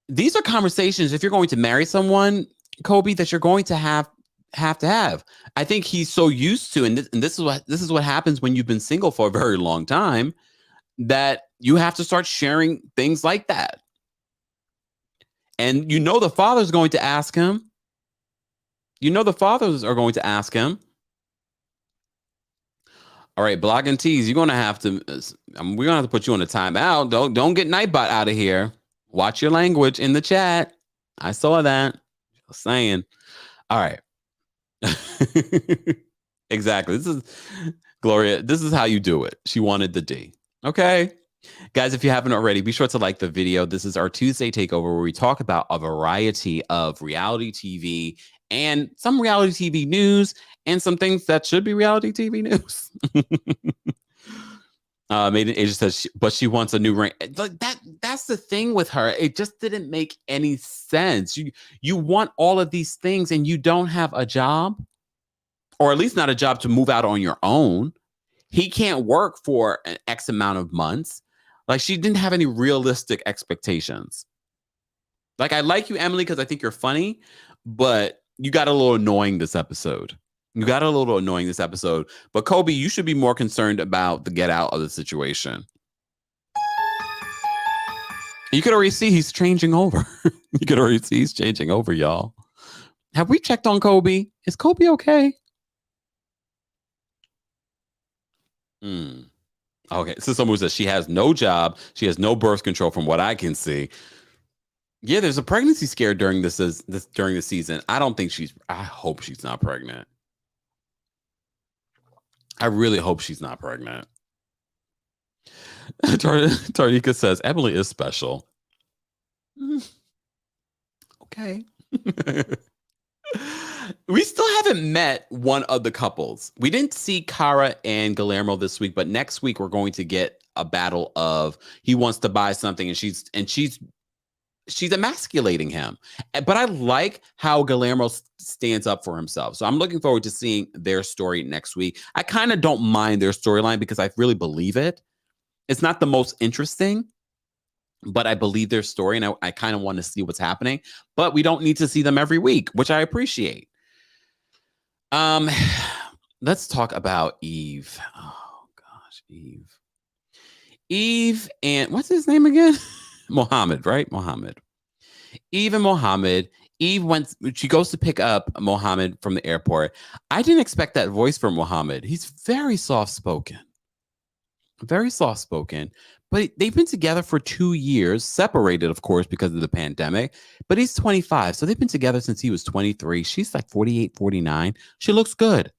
These are conversations, if you're going to marry someone, Kobe, that you're going to have to have. I think he's so used to, and this is what happens when you've been single for a very long time. that you have to start sharing things like that. And the father's going to ask him. The fathers are going to ask him. All right, Block and Tease, you're gonna have to. We're gonna have to put you on a timeout. Don't get Nightbot out of here. Watch your language in the chat. I saw that. Just saying. All right. Exactly. This is Gloria. This is how you do it. She wanted the D. Okay. Guys, if you haven't already, be sure to like the video. This is our Tuesday Takeover where we talk about a variety of reality TV and some reality TV news and some things that should be reality TV news. Maiden Asia says, but she wants a new ring. That's the thing with her. It just didn't make any sense. You want all of these things and you don't have a job, or at least not a job to move out on your own. He can't work for an X amount of months. Like, she didn't have any realistic expectations. Like, I like you, Emily, because I think you're funny, but you got a little annoying this episode. But Kobe, you should be more concerned about the get out of the situation. You could already see he's changing over. Y'all. Have we checked on Kobe? Is Kobe okay? Okay, so someone says she has no job. She has no birth control from what I can see. Yeah, there's a pregnancy scare during during the season. I hope she's not pregnant. I really hope she's not pregnant. Tarnika says, Emily is special. Okay. We still haven't met one of the couples. We didn't see Cara and Guillermo this week, but next week we're going to get a battle of he wants to buy something and she's emasculating him. But I like how Guillermo stands up for himself. So I'm looking forward to seeing their story next week. I kind of don't mind their storyline because I really believe it. It's not the most interesting, but I believe their story and I kind of want to see what's happening. But we don't need to see them every week, which I appreciate. Let's talk about Eve. Oh gosh, Eve and what's his name again? Mohammed, right? Mohammed. Eve and Mohammed. She goes to pick up Mohammed from the airport. I didn't expect that voice from Mohammed. He's very soft-spoken. But they've been together for 2 years, separated, of course, because of the pandemic. But he's 25. So they've been together since he was 23. She's like 48, 49. She looks good.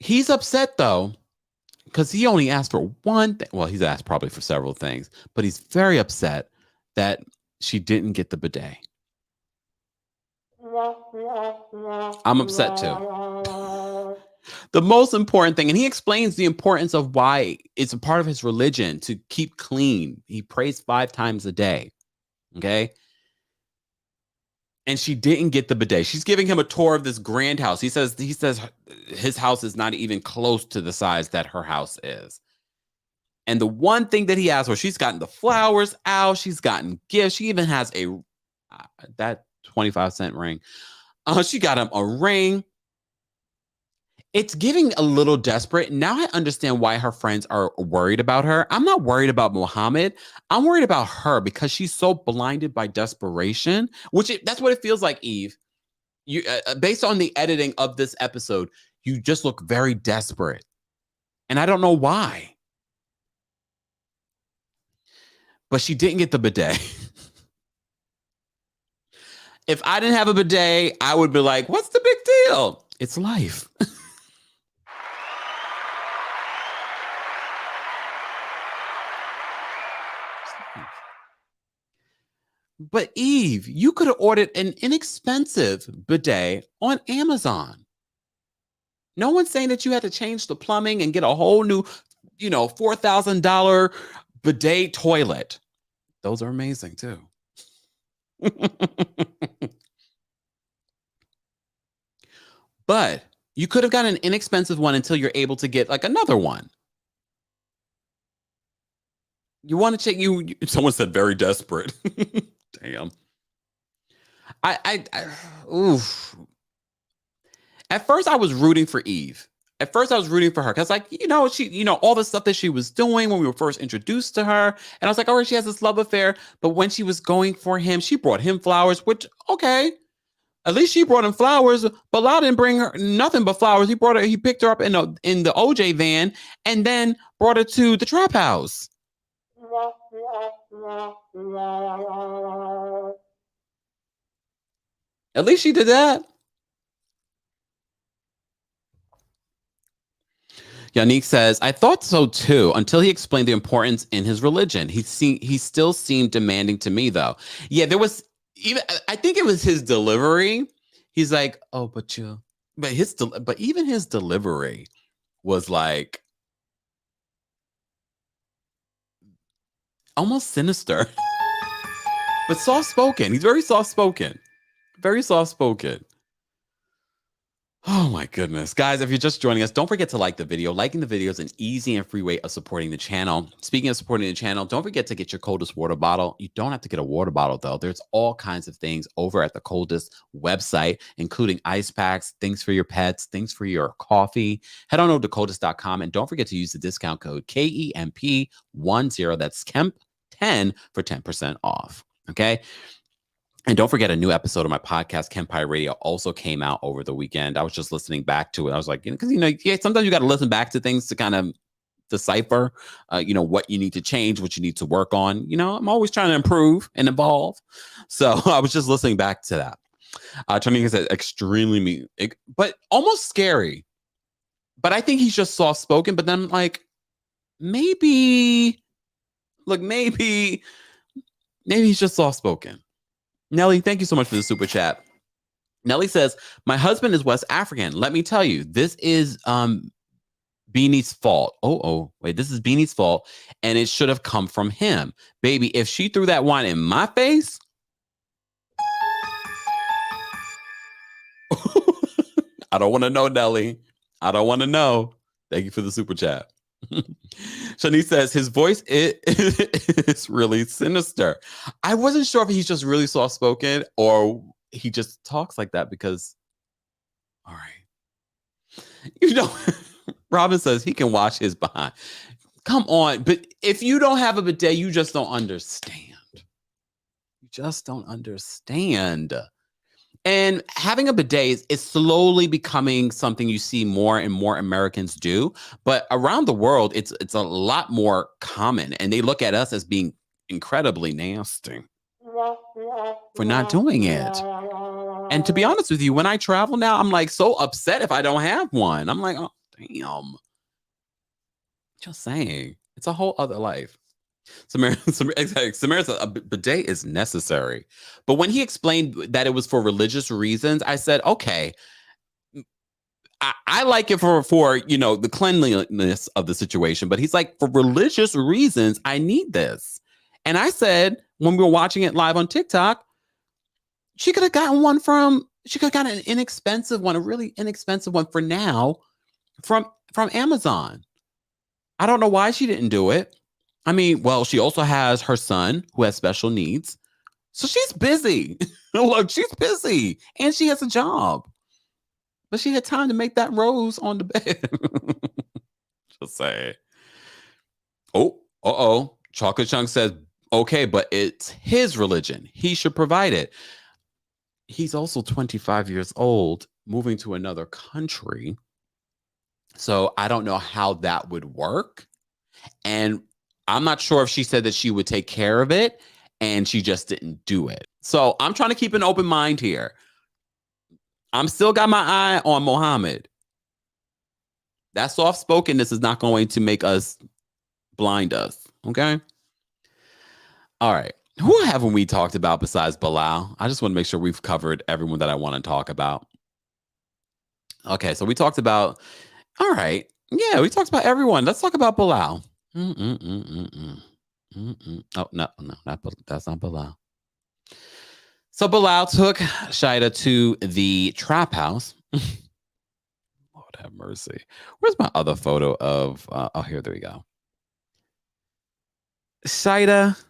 He's upset, though, because he only asked for one thing. Well, he's asked probably for several things, but he's very upset that she didn't get the bidet. I'm upset, too. The most important thing, and he explains the importance of why it's a part of his religion to keep clean. He prays 5 times a day. Okay. And she didn't get the bidet. She's giving him a tour of this grand house. He says his house is not even close to the size that her house is. And the one thing that he asked for, she's gotten the flowers out. She's gotten gifts. She even has that 25-cent ring. She got him a ring. It's giving a little desperate. Now I understand why her friends are worried about her. I'm not worried about Mohammed. I'm worried about her because she's so blinded by desperation, that's what it feels like, Eve. You, based on the editing of this episode, you just look very desperate. And I don't know why. But she didn't get the bidet. If I didn't have a bidet, I would be like, what's the big deal? It's life. But Eve, you could have ordered an inexpensive bidet on Amazon. No one's saying that you had to change the plumbing and get a whole new, $4,000 bidet toilet. Those are amazing too. But you could have got an inexpensive one until you're able to get like another one. You want to check someone said very desperate. Damn. Oof. At first I was rooting for Eve. at first I was rooting for her because, like, she, all the stuff that she was doing when we were first introduced to her. And I was like, all right, she has this love affair. But when she was going for him, she brought him flowers, which, okay, at least she brought him flowers. Bilal didn't bring her nothing but flowers. He picked her up in the OJ van and then brought her to the trap house. At least she did that. Yannick says, I thought so too, until he explained the importance in his religion. He still seemed demanding to me, though. Yeah, I think it was his delivery. He's like, oh, but even his delivery was like almost sinister, but soft-spoken. He's very soft-spoken. Very soft-spoken. Oh my goodness. Guys, if you're just joining us, don't forget to like the video. Liking the video is an easy and free way of supporting the channel. Speaking of supporting the channel, don't forget to get your Coldest water bottle. You don't have to get a water bottle, though. There's all kinds of things over at the Coldest website, including ice packs, things for your pets, things for your coffee. Head on over to coldest.com and don't forget to use the discount code KEMP10. That's KEMP10 for 10% off. Okay. And don't forget, a new episode of my podcast, Kempire Radio, also came out over the weekend. I was just listening back to it. I was like, because, sometimes you got to listen back to things to kind of decipher, what you need to change, what you need to work on. I'm always trying to improve and evolve. So I was just listening back to that. Turning said extremely mean, but almost scary. But I think he's just soft spoken. But then I'm like, maybe he's just soft spoken. Nelly, thank you so much for the super chat. Nelly says, my husband is West African. Let me tell you, this is Beanie's fault. Wait, this is Beanie's fault, and it should have come from him. Baby, if she threw that wine in my face, I don't want to know, Nelly. I don't want to know. Thank you for the super chat. Shanice says his voice is really sinister. I wasn't sure if he's just really soft-spoken or he just talks like that because, all right. Robin says he can wash his behind. Come on. But if you don't have a bidet, you just don't understand. You just don't understand. And having a bidet is slowly becoming something you see more and more Americans do. But around the world, it's a lot more common. And they look at us as being incredibly nasty for not doing it. And to be honest with you, when I travel now, I'm like so upset if I don't have one. I'm like, oh, damn. Just saying. It's a whole other life. Samara said a bidet is necessary. But when he explained that it was for religious reasons, I said, okay, I like it for the cleanliness of the situation. But he's like, for religious reasons, I need this. And I said, when we were watching it live on TikTok, she could have gotten an inexpensive one, a really inexpensive one for now from Amazon. I don't know why she didn't do it. I mean, well, she also has her son who has special needs. So she's busy. Look, she's busy. And she has a job. But she had time to make that rose on the bed. Just say. Oh, Chocolate Chunk says, okay, but it's his religion. He should provide it. He's also 25 years old, moving to another country. So I don't know how that would work. And I'm not sure if she said that she would take care of it and she just didn't do it. So I'm trying to keep an open mind here. I'm still got my eye on Mohammed. That soft-spokenness is not going to make us blind us. Okay. All right. Who haven't we talked about besides Bilal? I just want to make sure we've covered everyone that I want to talk about. Okay. So we talked about, all right. Yeah, we talked about everyone. Let's talk about Bilal. Oh, no, that's not Bilal. So Bilal took Shida to the trap house. Lord have mercy. Where's my other photo of, here we go. Shida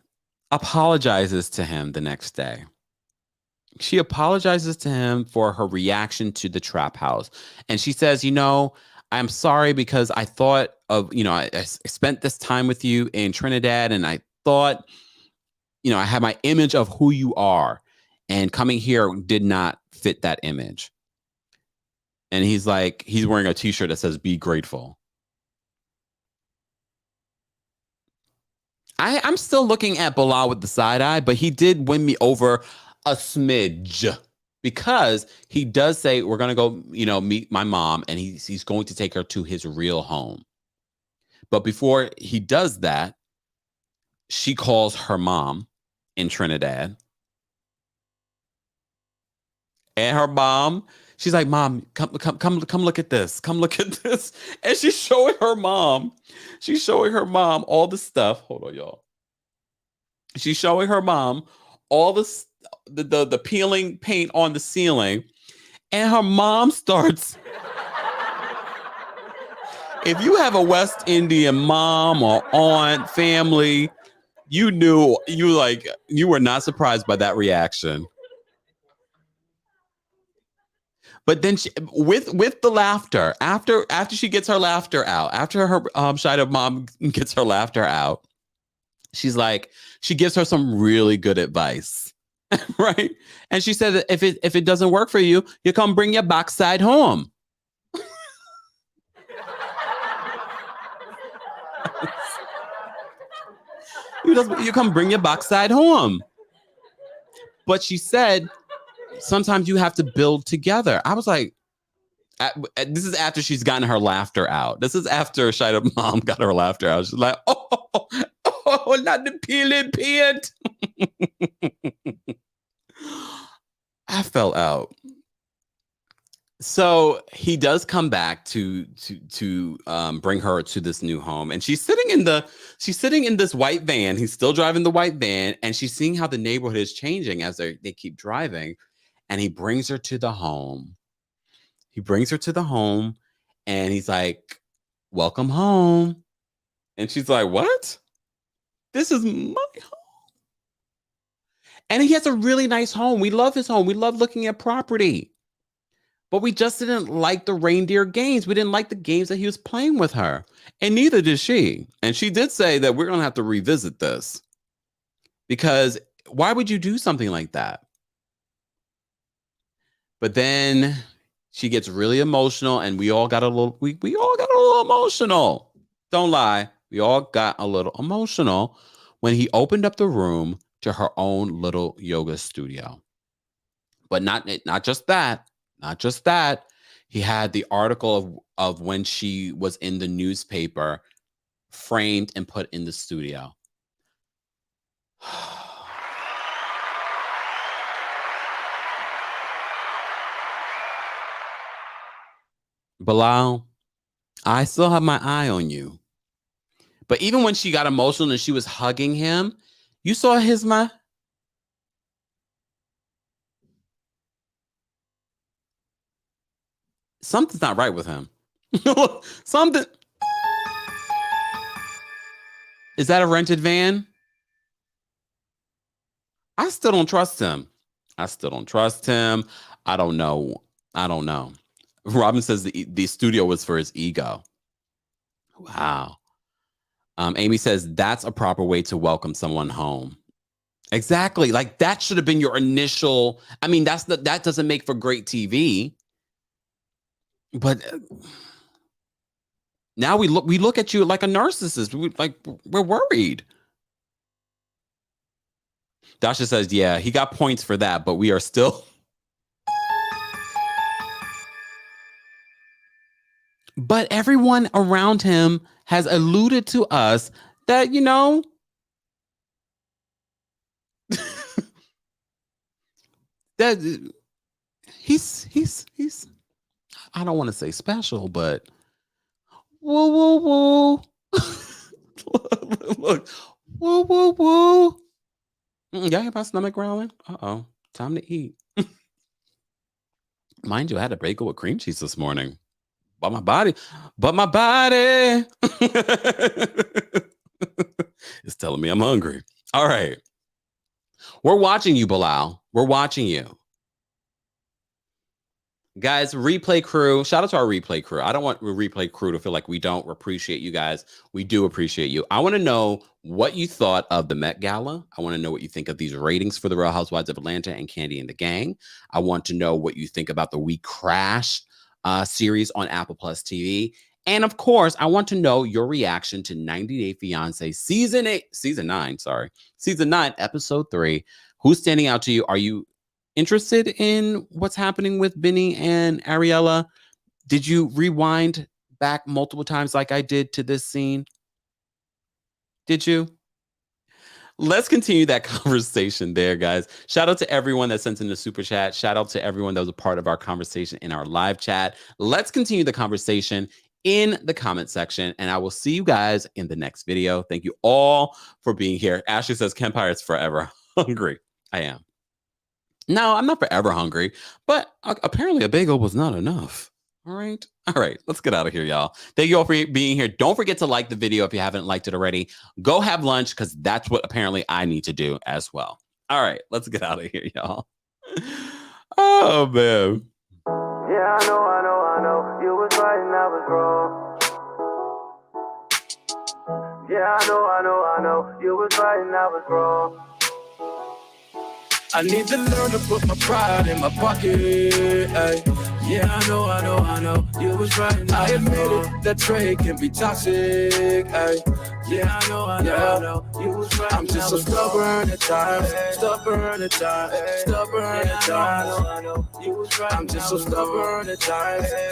apologizes to him the next day. She apologizes to him for her reaction to the trap house. And she says, I'm sorry because I thought of, I spent this time with you in Trinidad and I thought, I had my image of who you are, and coming here did not fit that image. And he's wearing a t-shirt that says, be grateful. I'm still looking at Bilal with the side eye, but he did win me over a smidge because he does say we're going to go, meet my mom, and he's going to take her to his real home. But before he does that, she calls her mom in Trinidad. And her mom, she's like, Mom, come look at this. Come look at this. And she's showing her mom all the stuff. Hold on, y'all. She's showing her mom all the peeling paint on the ceiling. And her mom starts. If you have a West Indian mom or aunt, family, you were not surprised by that reaction. But then with the laughter, after she gets her laughter out, after her Shida mom gets her laughter out, she's like, she gives her some really good advice, right? And she said that if it doesn't work for you, you come bring your backside home. You come bring your backside home. But she said, sometimes you have to build together. I was like, this is after she's gotten her laughter out. This is after Shida mom got her laughter out. She's like, oh, not the peeling paint. I fell out. So he does come back to bring her to this new home, and she's sitting in this white van. He's still driving the white van, and she's seeing how the neighborhood is changing as they keep driving. And he brings her to the home. And he's like, welcome home. And she's like, what? This is my home. And he has a really nice home. We love his home. We love looking at property. But we just didn't like the reindeer games. We didn't like the games that he was playing with her. And neither did she. And she did say that we're going to have to revisit this. Because why would you do something like that? But then she gets really emotional, and we all got a little emotional. Don't lie. We all got a little emotional when he opened up the room to her own little yoga studio. But not just that. Not just that. He had the article of when she was in the newspaper framed and put in the studio. Bilal, I still have my eye on you. But even when she got emotional and she was hugging him, you saw something's not right with him. Something. Is that a rented van? I still don't trust him. I don't know. Robin says the studio was for his ego. Wow. Amy says that's a proper way to welcome someone home. Exactly. Like that should have been your initial. I mean, that doesn't make for great TV. But now we look at you like a narcissist. We're worried. Dasha says, yeah, he got points for that, but we are still. But everyone around him has alluded to us that, that he's I don't want to say special, but woo woo woo. Look, woo woo woo. Y'all hear my stomach growling? Uh-oh, time to eat. Mind you, I had a bagel with cream cheese this morning. But my body it's telling me I'm hungry. All right. We're watching you, Bilal. We're watching you. Guys, replay crew, shout out to our replay crew. I don't want the replay crew to feel like we don't appreciate you guys. We do appreciate you. I want to know what you thought of the Met Gala. I want to know what you think of these ratings for the Real Housewives of Atlanta and Candy and the Gang. I want to know what you think about the WeCrashed series on Apple Plus TV. And of course, I want to know your reaction to 90 Day Fiancé season 9, episode 3. Who's standing out to you? Are you interested in what's happening with Benny and Ariella? Did you rewind back multiple times like I did to this scene? Did you? Let's continue that conversation there, guys. Shout out to everyone that sent in the super chat. Shout out to everyone that was a part of our conversation in our live chat. Let's continue the conversation in the comment section, and I will see you guys in the next video. Thank you all for being here. Ashley says, Kempire is forever hungry. I am. No, I'm not forever hungry, but apparently a bagel was not enough. All right. Let's get out of here, y'all. Thank you all for being here. Don't forget to like the video if you haven't liked it already. Go have lunch because that's what apparently I need to do as well. All right. Let's get out of here, y'all. Oh, man. Yeah, I know. You was right and I was wrong. Yeah, I know. You was right and I was wrong. I need to learn to put my pride in my pocket. Ay. Yeah, I know. You was right. I admit it, that trade can be toxic. Ay. Yeah, I know. You was right. I'm just so stubborn at times. I know. You was right. I'm just so stubborn at times. I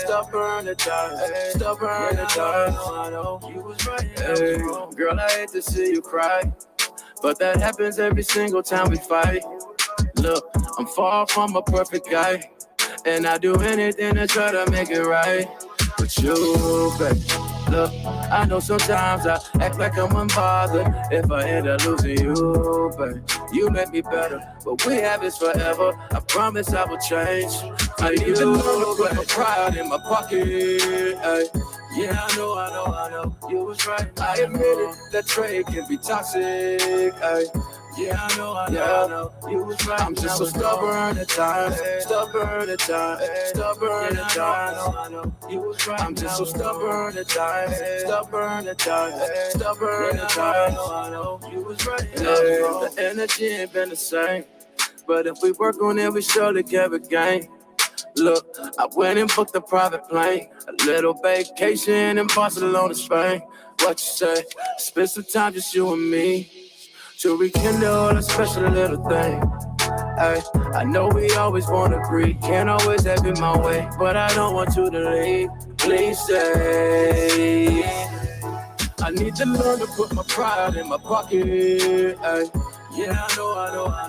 know. You was right. Hey, girl, I hate to see you cry, but that happens every single time we fight. Look, I'm far from a perfect guy, and I do anything to try to make it right. But you, baby, look, I know sometimes I act like I'm unbothered. If I end up losing you, baby, you make me better. But we have this forever. I promise I will change. I need to learn to put my pride in my pocket. Ay. Yeah, I know. You was right. I admit it, that trade can be toxic. Ay. Yeah, I know. You was right. I'm just so stubborn at times. I know. You was right. I'm just so stubborn at times. I know. You was right. The energy ain't been the same, but if we work on it, we surely can regain. Look, I went and booked a private plane, a little vacation in Barcelona, Spain. What you say? Spend some time just you and me to rekindle a special little thing. Ay, I know we always want to agree, can't always have it my way, but I don't want you to leave. Please stay. I need to learn to put my pride in my pocket. Ay. Yeah, I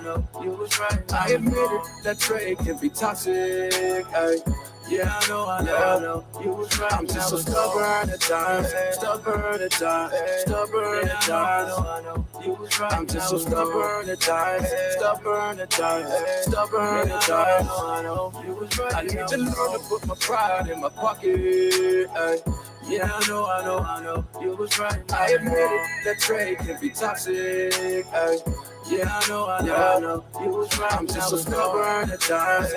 know. You was right. I admit it, that trade can be toxic. Ay. Yeah, I know. You was right. I'm just so stubborn at times. I know. You was right. I'm just so stubborn at times. I know. You was right. I need to learn to put my pride in my pocket. Ay. Yeah, I know. You was right. I admit it, that trade can be toxic. Ay. Yeah, I know. You was right. I'm just so stubborn at times.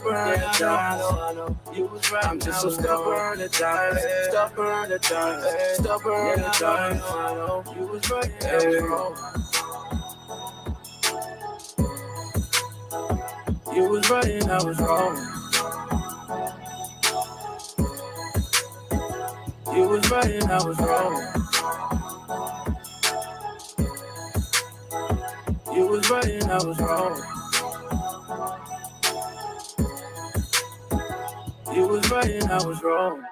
I know. You was right. I'm just so stubborn at times. I know. You was right. You was right and I was wrong. You was right and I was wrong. You was right and I was wrong. You was right and I was wrong.